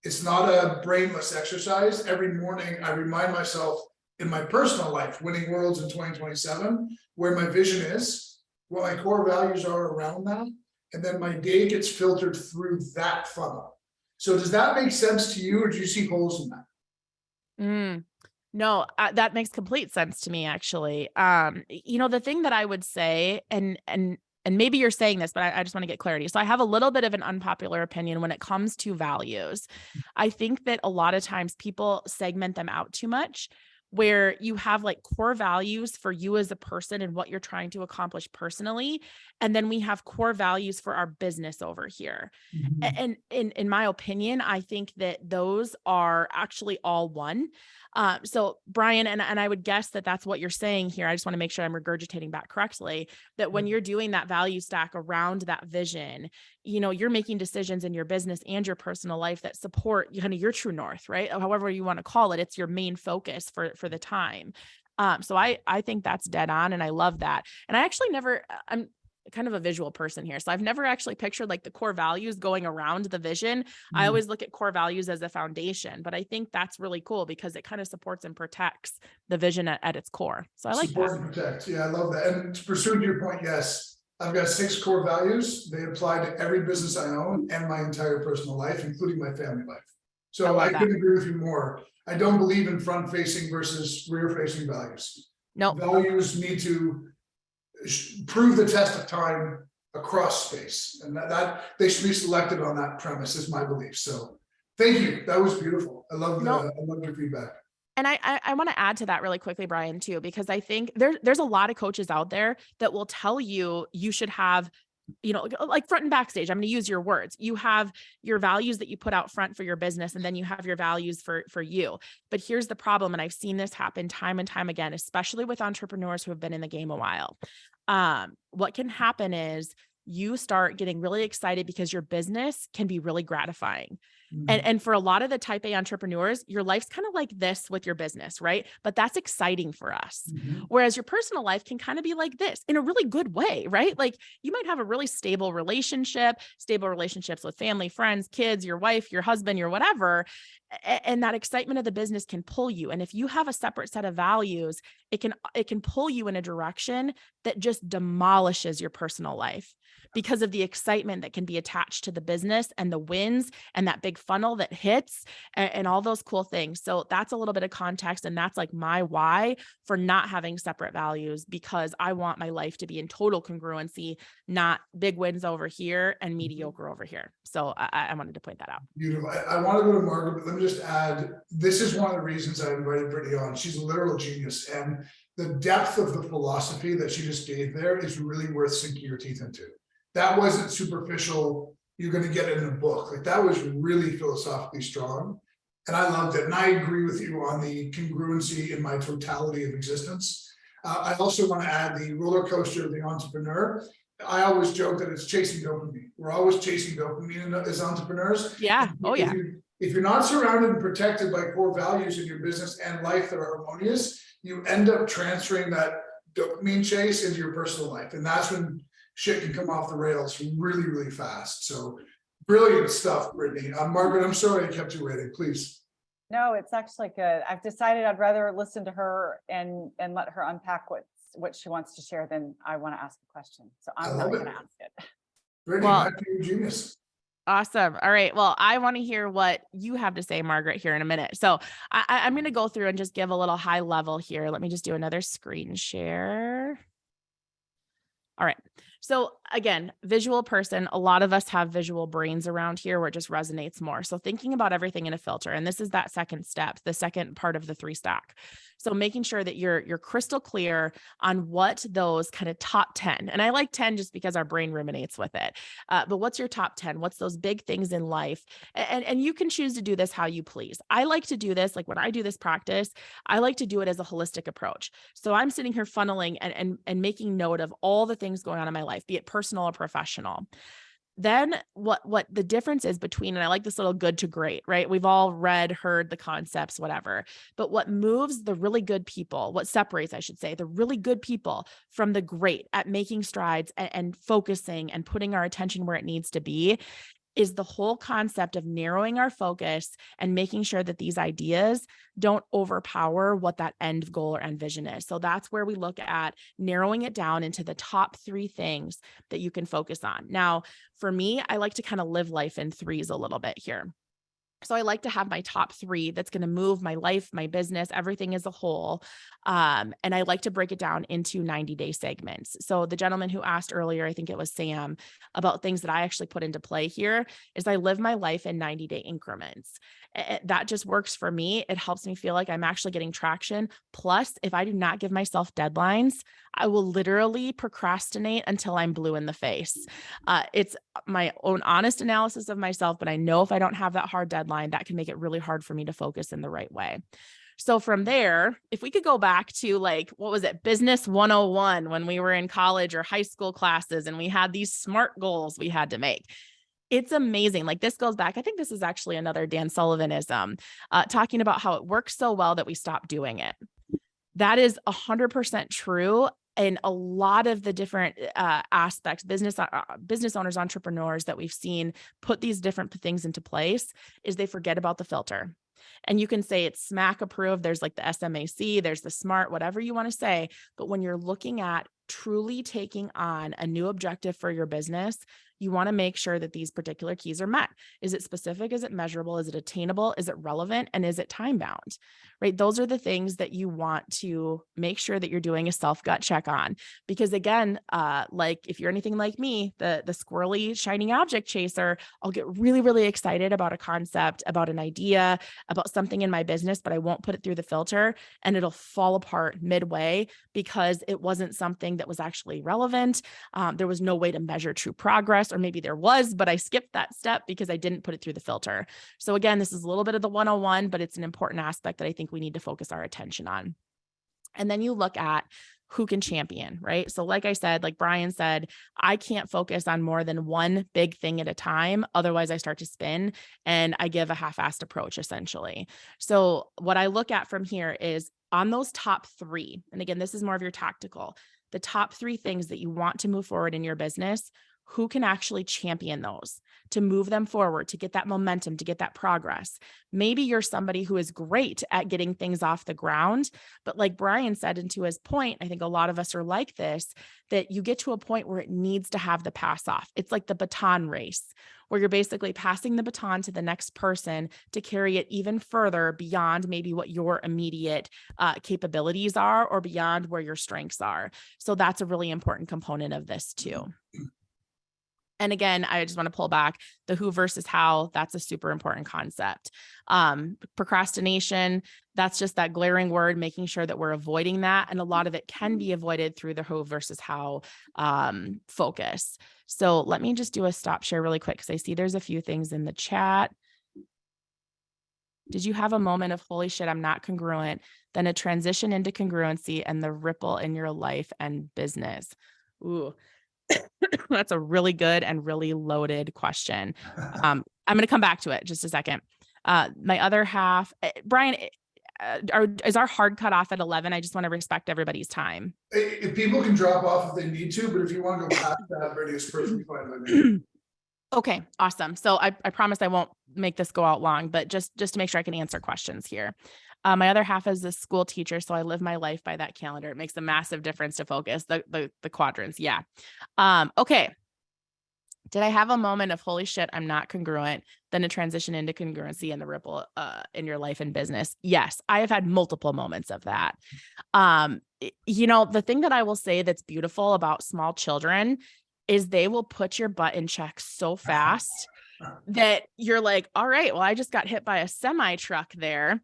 It's not a brainless exercise. Every morning, I remind myself in my personal life, winning worlds in 2027, where my vision is, what my core values are around that, and then my day gets filtered through that funnel. So does that make sense to you, or do you see holes in that? No, that makes complete sense to me, actually. The thing that I would say, and and maybe you're saying this, but I just want to get clarity. So I have a little bit of an unpopular opinion when it comes to values. I think that a lot of times people segment them out too much, where you have like core values for you as a person and what you're trying to accomplish personally. And then we have core values for our business over here. And in my opinion, I think that those are actually all one. So Brian, and I would guess that that's what you're saying here. I just want to make sure I'm regurgitating back correctly, that when you're doing that value stack around that vision, you know, you're making decisions in your business and your personal life that support kind of your true north, right? However you want to call it, it's your main focus for the time. So I think that's dead on, and I love that. And I actually I'm kind of a visual person here. So I've never actually pictured like the core values going around the vision. I always look at core values as a foundation, but I think that's really cool because it kind of supports and protects the vision at its core. So I like Support that. and protect. Yeah, I love that. And to pursue your point, yes, I've got 6 core values. They apply to every business I own and my entire personal life, including my family life. So I couldn't agree with you more. I don't believe in front-facing versus rear-facing values. Nope. Values need to prove the test of time across space, and that they should be selected on that premise is my belief. So thank you. That was beautiful. I love your feedback. And I want to add to that really quickly, Brian, too, because I think there's a lot of coaches out there that will tell you should have, you know, like front and backstage. I'm going to use your words. You have your values that you put out front for your business, and then you have your values for you. But here's the problem. And I've seen this happen time and time again, especially with entrepreneurs who have been in the game a while. What can happen is you start getting really excited because your business can be really gratifying. And for a lot of the type A entrepreneurs, your life's kind of like this with your business, right? But that's exciting for us. Whereas your personal life can kind of be like this in a really good way, right? Like you might have a really stable relationships with family, friends, kids, your wife, your husband, your whatever. And that excitement of the business can pull you. And if you have a separate set of values, it can pull you in a direction that just demolishes your personal life because of the excitement that can be attached to the business and the wins and that big funnel that hits and all those cool things. So that's a little bit of context. And that's like my why for not having separate values, because I want my life to be in total congruency, not big wins over here and mediocre over here. So I wanted to point that out. Beautiful. I want to go to Margaret, but let me just add, this is one of the reasons I invited Brittany on. She's a literal genius, and the depth of the philosophy that she just gave there is really worth sinking your teeth into. That wasn't superficial, you're going to get it in a book. Like that was really philosophically strong. And I loved it. And I agree with you on the congruency in my totality of existence. I also want to add the roller coaster of the entrepreneur. I always joke that it's chasing dopamine. We're always chasing dopamine as entrepreneurs. Yeah. Oh yeah. If you're not surrounded and protected by core values in your business and life that are harmonious, you end up transferring that dopamine chase into your personal life. And that's when shit can come off the rails really, really fast. So brilliant stuff, Brittany. Margaret, I'm sorry I kept you waiting, please. No, it's actually good. I've decided I'd rather listen to her and let her unpack what she wants to share than I want to ask a question. So I'm not going to ask it. Brittany, back to you, genius. Awesome. All right. Well, I want to hear what you have to say, Margaret, here in a minute. So I'm going to go through and just give a little high level here. Let me just do another screen share. All right. So again, visual person, a lot of us have visual brains around here where it just resonates more. So thinking about everything in a filter, and this is that second step, the second part of the 3 stack. So making sure that you're crystal clear on what those kind of top 10, and I like 10 just because our brain ruminates with it. But what's your top 10? What's those big things in life? And you can choose to do this how you please. I like to do this, like when I do this practice, I like to do it as a holistic approach. So I'm sitting here funneling and making note of all the things going on in my life, be it personal or professional. Then what the difference is between, and I like this little good to great, right? We've all read, heard the concepts, whatever, but what moves the really good people, what separates, I should say, the really good people from the great at making strides and focusing and putting our attention where it needs to be, is the whole concept of narrowing our focus and making sure that these ideas don't overpower what that end goal or end vision is. So that's where we look at narrowing it down into the top 3 things that you can focus on. Now, for me, I like to kind of live life in 3s a little bit here. So I like to have my top 3 that's going to move my life, my business, everything as a whole. And I like to break it down into 90-day segments. So the gentleman who asked earlier, I think it was Sam, about things that I actually put into play here is I live my life in 90-day increments. That just works for me. It helps me feel like I'm actually getting traction. Plus, if I do not give myself deadlines, I will literally procrastinate until I'm blue in the face. It's my own honest analysis of myself, but I know if I don't have that hard deadline, that can make it really hard for me to focus in the right way. So from there, if we could go back to like, what was it? Business 101 when we were in college or high school classes and we had these SMART goals we had to make. It's amazing. Like this goes back. I think this is actually another Dan Sullivanism, talking about how it works so well that we stop doing it. That is 100% true. And a lot of the different aspects, business owners, entrepreneurs that we've seen put these different things into place is they forget about the filter. And you can say it's SMAC approved. There's like the SMAC, there's the SMART, whatever you want to say. But when you're looking at truly taking on a new objective for your business, you want to make sure that these particular keys are met. Is it specific? Is it measurable? Is it attainable? Is it relevant? And is it time bound? Right? Those are the things that you want to make sure that you're doing a self-gut check on. Because again, like if you're anything like me, the squirrely shining object chaser, I'll get really, really excited about a concept, about an idea, about something in my business, but I won't put it through the filter and it'll fall apart midway because it wasn't something that was actually relevant. There was no way to measure true progress, or maybe there was, but I skipped that step because I didn't put it through the filter. So again, this is a little bit of the 101, but it's an important aspect that I think we need to focus our attention on. And then you look at who can champion, right? So like I said, like Brian said, I can't focus on more than one big thing at a time. Otherwise I start to spin and I give a half-assed approach essentially. So what I look at from here is on those top 3, and again, this is more of your tactical, the top 3 things that you want to move forward in your business, who can actually champion those to move them forward, to get that momentum, to get that progress. Maybe you're somebody who is great at getting things off the ground, but like Brian said, and to his point, I think a lot of us are like this, that you get to a point where it needs to have the pass off. It's like the baton race, where you're basically passing the baton to the next person to carry it even further beyond maybe what your immediate capabilities are or beyond where your strengths are. So that's a really important component of this too. And again, I just want to pull back the who versus how. That's a super important concept. Procrastination, that's just that glaring word, making sure that we're avoiding that. And a lot of it can be avoided through the who versus how focus. So let me just do a stop share really quick because I see there's a few things in the chat. Did you have a moment of holy shit, I'm not congruent, then a transition into congruency and the ripple in your life and business? Ooh. That's a really good and really loaded question. I'm going to come back to it just a second. My other half, Brian, is our hard cut off at 11? I just want to respect everybody's time. If people can drop off if they need to, but if you want to go past that, Brittany, it's perfectly fine by me. Okay, awesome. So I promise I won't make this go out long, but just to make sure I can answer questions here. My other half is a school teacher, so I live my life by that calendar. It makes a massive difference to focus the quadrants. Yeah. Okay. Did I have a moment of holy shit, I'm not congruent, then a transition into congruency and the ripple in your life and business? Yes, I have had multiple moments of that. You know, the thing that I will say that's beautiful about small children is they will put your butt in check so fast that you're like, all right, well, I just got hit by a semi truck there.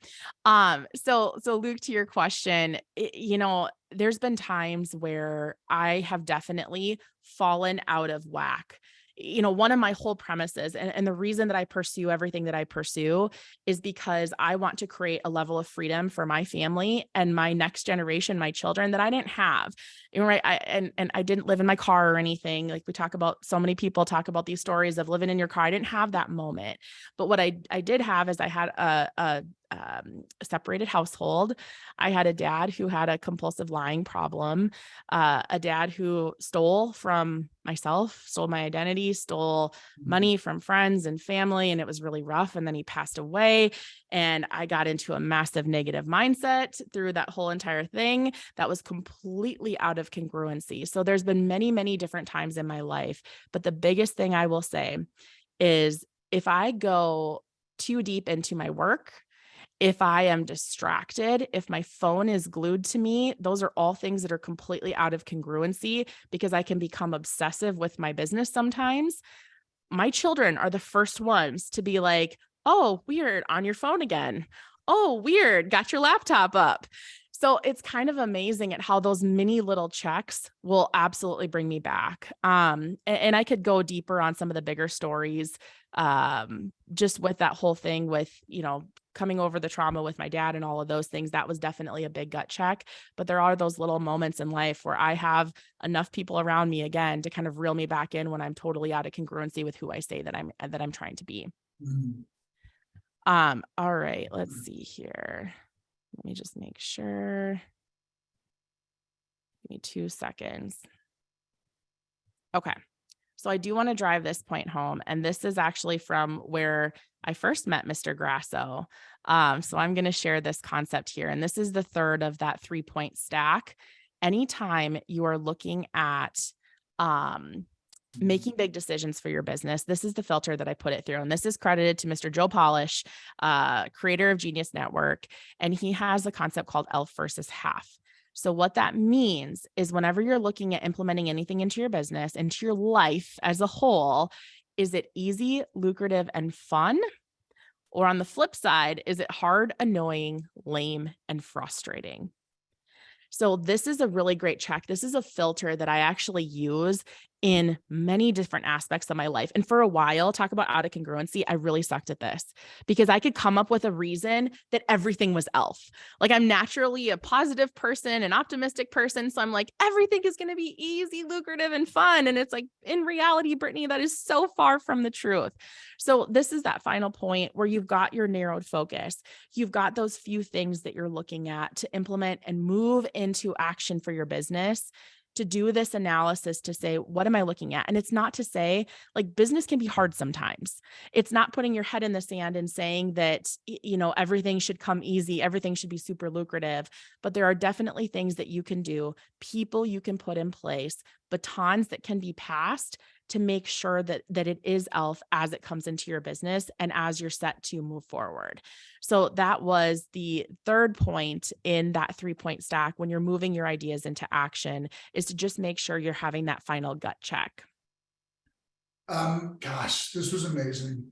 So Luke, to your question, you know, there's been times where I have definitely fallen out of whack. You know, one of my whole premises and the reason that I pursue everything that I pursue is because I want to create a level of freedom for my family and my next generation, my children, that I didn't have. You know, right. I didn't live in my car or anything. Like we talk about, so many people talk about these stories of living in your car. I didn't have that moment. But what I did have is I had a separated household. I had a dad who had a compulsive lying problem, a dad who stole from myself, stole my identity, stole money from friends and family, and it was really rough. And then he passed away, and I got into a massive negative mindset through that whole entire thing that was completely out of congruency. So there's been many, many different times in my life, but the biggest thing I will say is if I go too deep into my work, if I am distracted, if my phone is glued to me, those are all things that are completely out of congruency because I can become obsessive with my business sometimes. My children are the first ones to be like, oh, weird, on your phone again. Oh, weird, got your laptop up. So it's kind of amazing at how those mini little checks will absolutely bring me back. And I could go deeper on some of the bigger stories, just with that whole thing with, coming over the trauma with my dad and all of those things. That was definitely a big gut check. But there are those little moments in life where I have enough people around me again to kind of reel me back in when I'm totally out of congruency with who I say that I'm trying to be. All right, let's see here. Let me just make sure. Give me 2 seconds. Okay. So I do want to drive this point home. And this is actually from where I first met Mr. Grasso. So I'm going to share this concept here. And this is the third of that 3-point stack. Anytime you are looking at making big decisions for your business, this is the filter that I put it through. And this is credited to Mr. Joe Polish, creator of Genius Network. And he has a concept called ELF versus half. So what that means is whenever you're looking at implementing anything into your business, into your life as a whole, is it easy, lucrative, and fun? Or on the flip side, is it hard, annoying, lame, and frustrating? So this is a really great check. This is a filter that I actually use in many different aspects of my life. And for a while, talk about out of congruency, I really sucked at this because I could come up with a reason that everything was ELF. Like I'm naturally a positive person, an optimistic person. So I'm like, everything is going to be easy, lucrative, and fun. And it's like, in reality, Brittany, that is so far from the truth. So this is that final point where you've got your narrowed focus. You've got those few things that you're looking at to implement and move into action for your business, to do this analysis to say, what am I looking at? And it's not to say like business can be hard sometimes. It's not putting your head in the sand and saying that, everything should come easy, everything should be super lucrative, but there are definitely things that you can do, people you can put in place, batons that can be passed to make sure that it is ELF as it comes into your business and as you're set to move forward. So that was the third point in that 3-point stack when you're moving your ideas into action, is to just make sure you're having that final gut check. Gosh, this was amazing.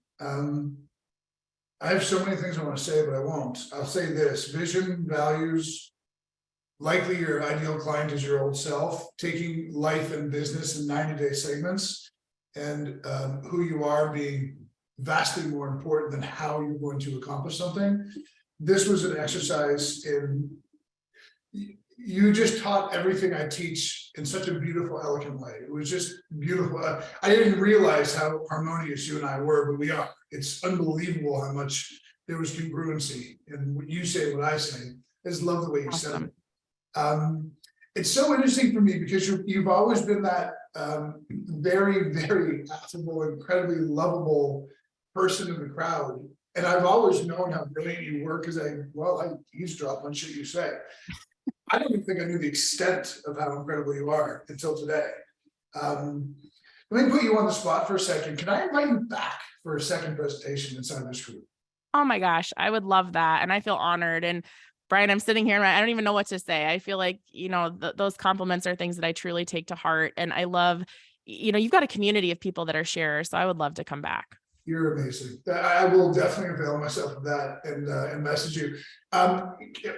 I have so many things I want to say, but I won't. I'll say this: vision, values, likely your ideal client is your old self, taking life and business in 90-day segments, and who you are being vastly more important than how you're going to accomplish something. This was an exercise in, you just taught everything I teach in such a beautiful, elegant way. It was just beautiful. I didn't realize how harmonious you and I were, but we are. It's unbelievable how much there was congruency in what you say, what I say. I just love the way you said it. It's so interesting for me because you've always been that very, very affable, incredibly lovable person in the crowd. And I've always known how brilliant you were because I eavesdrop on shit you say. I don't even think I knew the extent of how incredible you are until today. Let me put you on the spot for a second. Can I invite you back for a second presentation inside this group? Oh my gosh, I would love that. And I feel honored. And Brian, I'm sitting here and I don't even know what to say. I feel like, those compliments are things that I truly take to heart. And I love, you've got a community of people that are sharers. So I would love to come back. You're amazing. I will definitely avail myself of that and message you.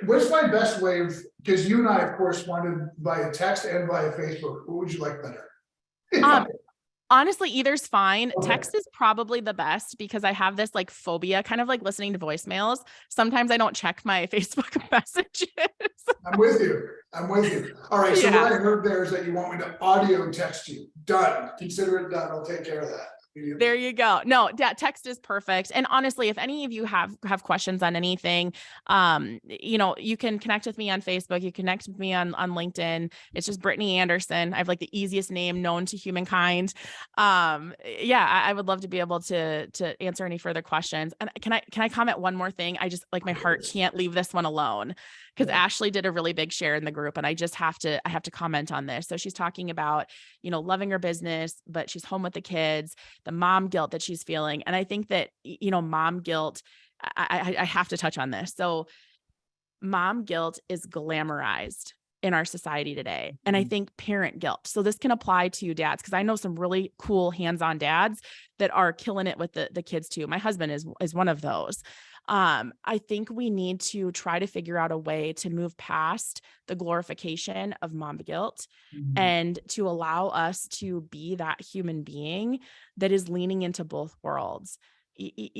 What's my best way of, because you and I have corresponded via text and via Facebook. What would you like better? Honestly, either's fine. Okay. Text is probably the best because I have this like phobia, kind of like listening to voicemails. Sometimes I don't check my Facebook messages. I'm with you. All right. So what I heard there is that you want me to audio text you. Done. Consider it done. I'll take care of that. There you go. No, text is perfect. And honestly, if any of you have questions on anything, you can connect with me on Facebook. You connect with me on LinkedIn. It's just Brittany Anderson. I have like the easiest name known to humankind. I would love to be able to answer any further questions. And can I comment one more thing? I just like my heart can't leave this one alone because Ashley did a really big share in the group and I have to comment on this. So she's talking about, loving her business, but she's home with the kids. the mom guilt that she's feeling. And I think that, mom guilt, I have to touch on this. So mom guilt is glamorized in our society today. And I think parent guilt. So this can apply to dads, because I know some really cool hands-on dads that are killing it with the kids too. My husband is one of those. I think we need to try to figure out a way to move past the glorification of mom guilt and to allow us to be that human being that is leaning into both worlds.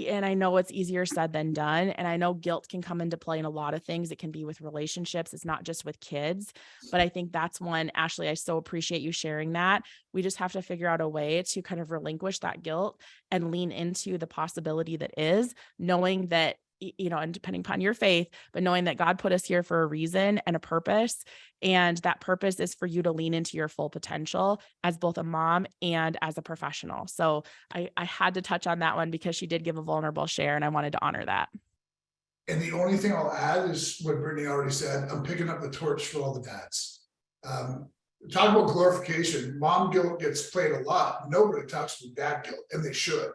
And I know it's easier said than done. And I know guilt can come into play in a lot of things. It can be with relationships. It's not just with kids, but I think that's one, Ashley, I so appreciate you sharing that. We just have to figure out a way to kind of relinquish that guilt and lean into the possibility that is, knowing that, and depending upon your faith, but knowing that God put us here for a reason and a purpose. And that purpose is for you to lean into your full potential as both a mom and as a professional. So I had to touch on that one because she did give a vulnerable share and I wanted to honor that. And the only thing I'll add is what Brittany already said. I'm picking up the torch for all the dads. Talk about glorification. Mom guilt gets played a lot. Nobody talks about dad guilt, and they should.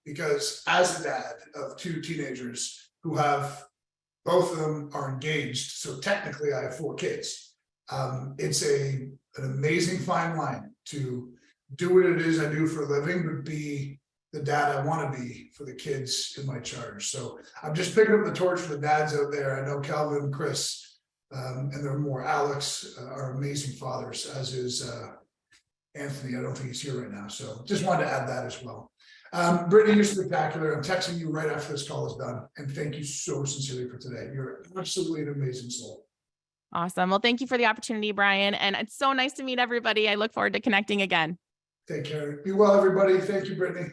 Because as a dad of 2 teenagers who have, both of them are engaged, so technically I have 4 kids. It's an amazing fine line to do what it is I do for a living, but be the dad I want to be for the kids in my charge. So I'm just picking up the torch for the dads out there. I know Calvin, Chris, and there are more. Alex are amazing fathers, as is Anthony. I don't think he's here right now. So just wanted to add that as well. Brittany, you're spectacular. I'm texting you right after this call is done. And thank you so sincerely for today. You're absolutely an amazing soul. Awesome. Well, thank you for the opportunity, Brian. And it's so nice to meet everybody. I look forward to connecting again. Take care. Be well, everybody. Thank you, Brittany.